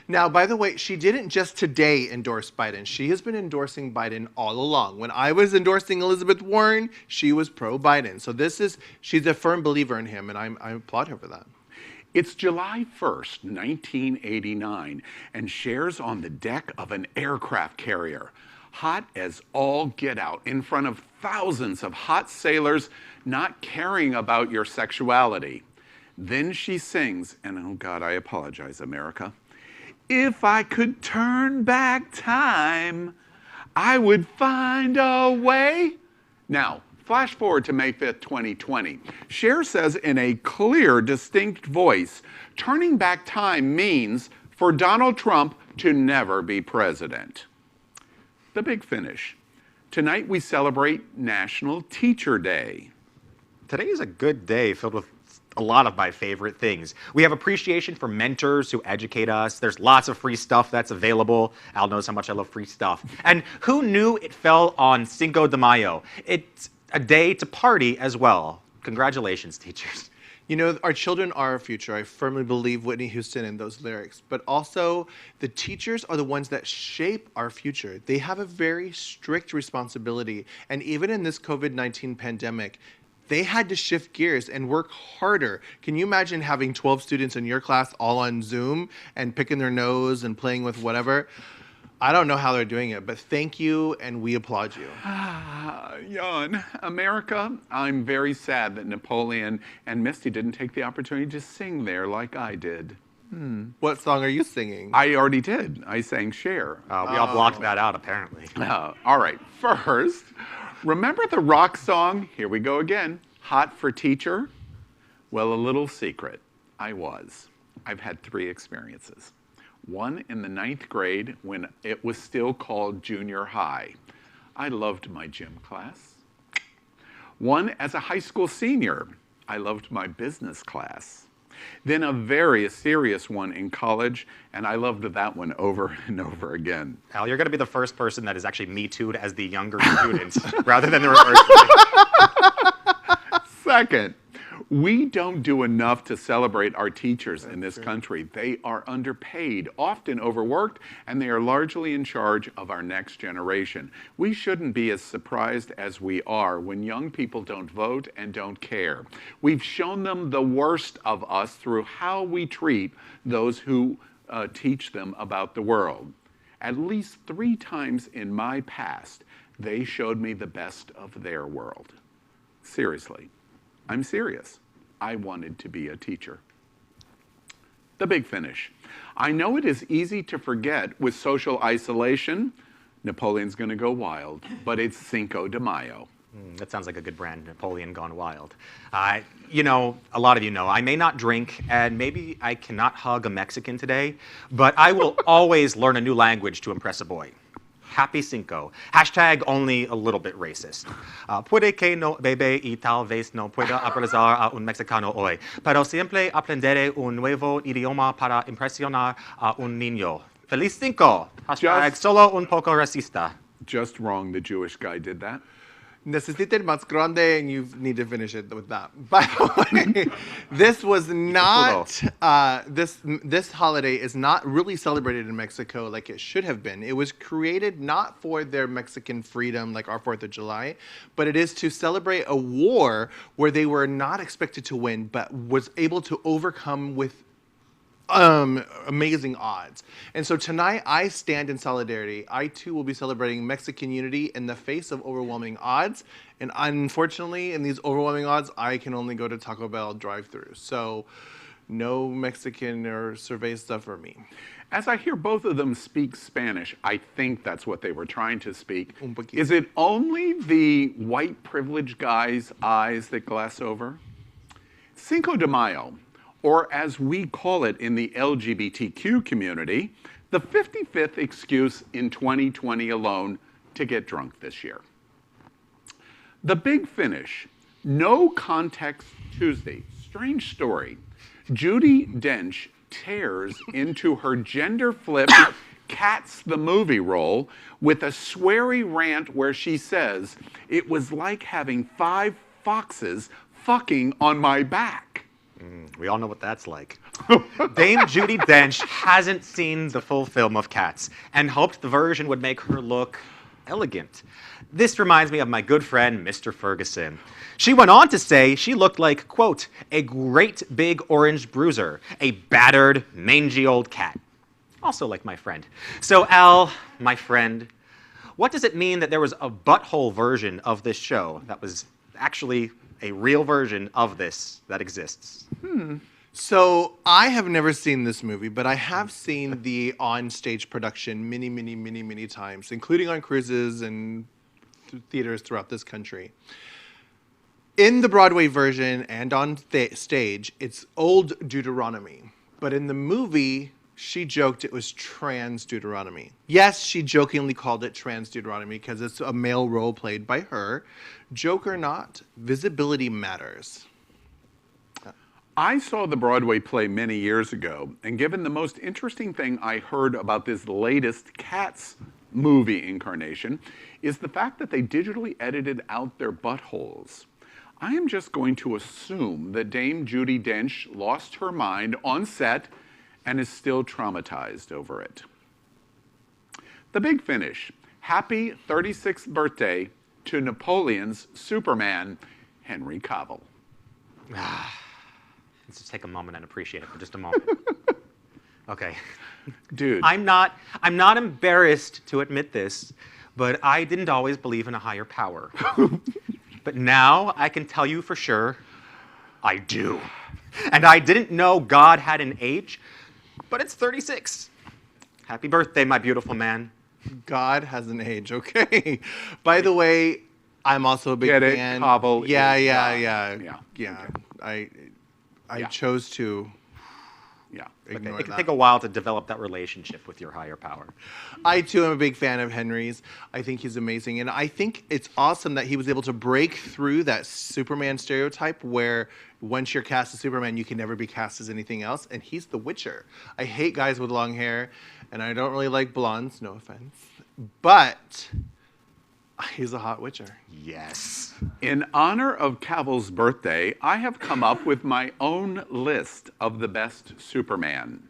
Now, by the way, she didn't just today endorse Biden. She has been endorsing Biden all along. When I was endorsing Elizabeth Warren, she was pro-Biden. So she's a firm believer in him, and I applaud her for that. It's July 1st, 1989, and Cher's on the deck of an aircraft carrier. Hot as all get out, in front of thousands of hot sailors not caring about your sexuality. Then she sings, and oh God, I apologize, America. If I could turn back time, I would find a way. Now, flash forward to May 5th, 2020. Cher says in a clear, distinct voice, turning back time means for Donald Trump to never be president. The big finish. Tonight we celebrate National Teacher Day. Today is a good day filled with a lot of my favorite things. We have appreciation for mentors who educate us. There's lots of free stuff that's available. Al knows how much I love free stuff. And who knew it fell on Cinco de Mayo? It's a day to party as well. Congratulations, teachers. You know, our children are our future. I firmly believe Whitney Houston in those lyrics. But also, the teachers are the ones that shape our future. They have a very strict responsibility. And even in this COVID-19 pandemic, they had to shift gears and work harder. Can you imagine having 12 students in your class all on Zoom and picking their nose and playing with whatever? I don't know how they're doing it, but thank you, and we applaud you. Jan, America, I'm very sad that Napoleon and Misty didn't take the opportunity to sing there like I did. What song are you singing? I already did. I sang Cher. We all blocked that out, apparently. All right, first, remember the rock song, here we go again, Hot for Teacher? Well, a little secret, I was. I've had 3 experiences. One in the 9th grade when it was still called junior high. I loved my gym class. One as a high school senior. I loved my business class. Then a very serious one in college, and I loved that one over and over again. Al, you're going to be the first person that is actually Me Too'd as the younger student, rather than the reverse. Second, we don't do enough to celebrate our teachers in this country. They are underpaid, often overworked, and they are largely in charge of our next generation. We shouldn't be as surprised as we are when young people don't vote and don't care. We've shown them the worst of us through how we treat those who teach them about the world. At least 3 times in my past, they showed me the best of their world. Seriously. I'm serious. I wanted to be a teacher. The big finish. I know it is easy to forget with social isolation. Napoleon's going to go wild, but it's Cinco de Mayo. That sounds like a good brand, Napoleon Gone Wild. You know, a lot of you know, I may not drink, and maybe I cannot hug a Mexican today, but I will always learn a new language to impress a boy. Happy Cinco. Hashtag only a little bit racist. Puede que no bebe y tal vez no pueda abrazar a un mexicano hoy, pero siempre aprenderé un nuevo idioma para impresionar a un niño. Feliz Cinco. Hashtag solo un poco racista. Just wrong, the Jewish guy did that. Necesiten más grande, and you need to finish it with that. By the way, this was not, this holiday is not really celebrated in Mexico like it should have been. It was created not for their Mexican freedom like our 4th of July, but it is to celebrate a war where they were not expected to win, but was able to overcome with amazing odds. And so tonight I stand in solidarity. I too will be celebrating Mexican unity in the face of overwhelming odds. And unfortunately, in these overwhelming odds, I can only go to Taco Bell drive-thru. So no Mexican or survey stuff for me. As I hear both of them speak Spanish, I think that's what they were trying to speak. Is it only the white privileged guy's eyes that glass over? Cinco de Mayo, or as we call it in the LGBTQ community, the 55th excuse in 2020 alone to get drunk this year. The big finish, no context Tuesday. Strange story. Judi Dench tears into her gender-flipped Cats the movie role with a sweary rant where she says, "It was like having 5 foxes fucking on my back." We all know what that's like. Dame Judi Dench hasn't seen the full film of Cats and hoped the version would make her look elegant. This reminds me of my good friend, Mr. Ferguson. She went on to say she looked like, quote, a great big orange bruiser, a battered, mangy old cat. Also like my friend. So Al, my friend, what does it mean that there was a butthole version of this show that was actually a real version of this that exists? So I have never seen this movie, but I have seen the on-stage production many times, including on cruises and theaters throughout this country. In the Broadway version and on stage, it's Old Deuteronomy. But in the movie, she joked it was Trans Deuteronomy. Yes, she jokingly called it Trans Deuteronomy because it's a male role played by her. Joke or not, visibility matters. I saw the Broadway play many years ago, and given the most interesting thing I heard about this latest Cats movie incarnation is the fact that they digitally edited out their buttholes. I am just going to assume that Dame Judi Dench lost her mind on set and is still traumatized over it. The big finish. Happy 36th birthday to Napoleon's Superman, Henry Cavill. Let's just take a moment and appreciate it for just a moment. Okay. Dude. I'm not embarrassed to admit this, but I didn't always believe in a higher power. But now I can tell you for sure, I do. And I didn't know God had an age, but it's 36. Happy birthday, my beautiful man. God has an age, okay. By the way, I'm also a big fan. Cavill Yeah. Okay. I chose to ignore It can that. take a while to develop that relationship with your higher power. I too am a big fan of Henry's. I think he's amazing. And I think it's awesome that he was able to break through that Superman stereotype where once you're cast as Superman, you can never be cast as anything else. And he's the Witcher. I hate guys with long hair, and I don't really like blondes, no offense. But he's a hot Witcher. Yes. In honor of Cavill's birthday, I have come up with my own list of the best Superman.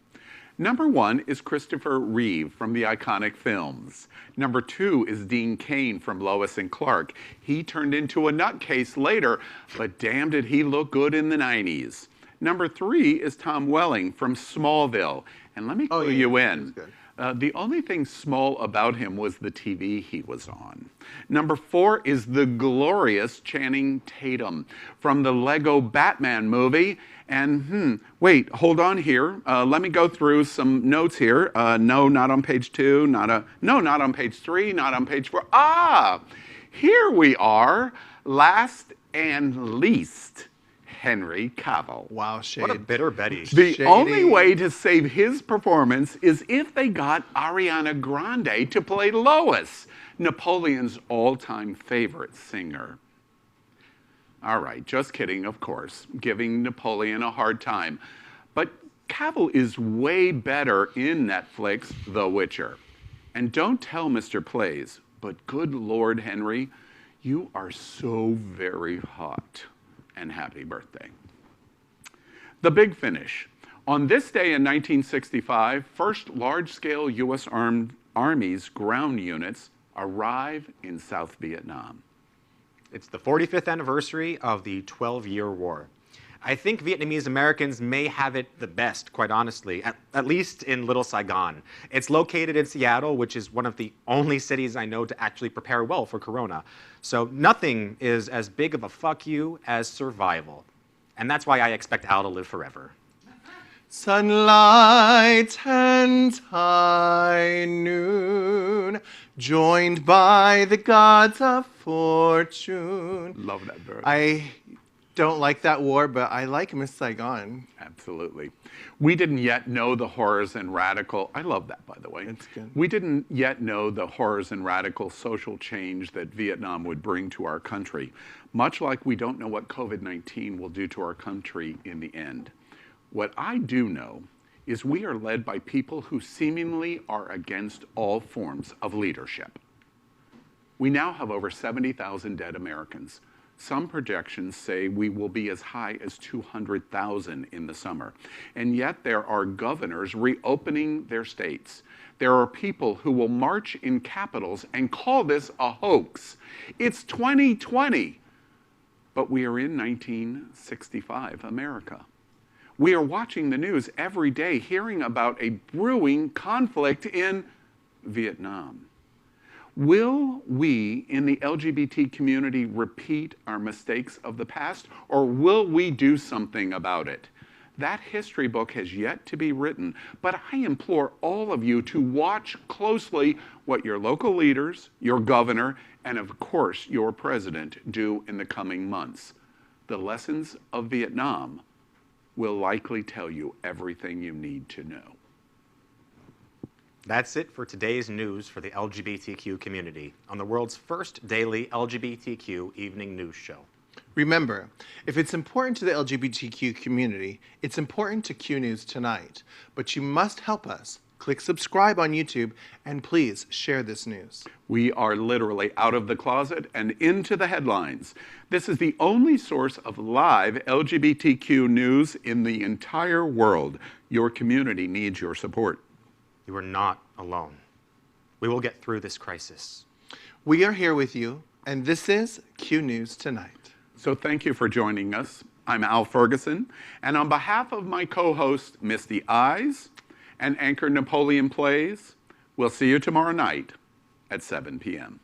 Number 1 is Christopher Reeve from the iconic films. Number 2 is Dean Cain from Lois and Clark. He turned into a nutcase later, but damn did he look good in the 90s. Number 3 is Tom Welling from Smallville. And let me clue you in. The only thing small about him was the TV he was on. Number 4 is the glorious Channing Tatum from the Lego Batman movie. And wait, hold on here. Let me go through some notes here. No, not on page 2. Not on page 3. Not on page 4. Ah, here we are. Last and least. Henry Cavill. Wow, shade. What a bitter Betty. The only way to save his performance is if they got Ariana Grande to play Lois, Napoleon's all-time favorite singer. All right, just kidding, of course, giving Napoleon a hard time. But Cavill is way better in Netflix The Witcher. And don't tell Mr. Plays, but good Lord, Henry, you are so very hot. And happy birthday. The big finish. On this day in 1965, first large-scale U.S. Army's ground units arrive in South Vietnam. It's the 45th anniversary of the 12-Year War. I think Vietnamese Americans may have it the best, quite honestly, at least in Little Saigon. It's located in Seattle, which is one of the only cities I know to actually prepare well for Corona. So nothing is as big of a fuck you as survival. And that's why I expect Al to live forever. Sunlight and high noon, joined by the gods of fortune. Love that bird. I don't like that war, but I like Miss Saigon. Absolutely. We didn't yet know the horrors and radical, I love that, by the way. It's good. We didn't yet know the horrors and radical social change that Vietnam would bring to our country, much like we don't know what COVID-19 will do to our country in the end. What I do know is we are led by people who seemingly are against all forms of leadership. We now have over 70,000 dead Americans. Some projections say we will be as high as 200,000 in the summer. And yet there are governors reopening their states. There are people who will march in capitals and call this a hoax. It's 2020. But we are in 1965 America. We are watching the news every day, hearing about a brewing conflict in Vietnam. Will we in the LGBT community repeat our mistakes of the past, or will we do something about it? That history book has yet to be written, but I implore all of you to watch closely what your local leaders, your governor, and of course your president do in the coming months. The lessons of Vietnam will likely tell you everything you need to know. That's it for today's news for the LGBTQ community on the world's first daily LGBTQ evening news show. Remember, if it's important to the LGBTQ community, it's important to Q News Tonight. But you must help us. Click subscribe on YouTube and please share this news. We are literally out of the closet and into the headlines. This is the only source of live LGBTQ news in the entire world. Your community needs your support. You are not alone. We will get through this crisis. We are here with you, and this is Q News Tonight. So thank you for joining us. I'm Al Ferguson, and on behalf of my co-host, Misty Eyes, and anchor Napoleon Plays, we'll see you tomorrow night at 7 p.m.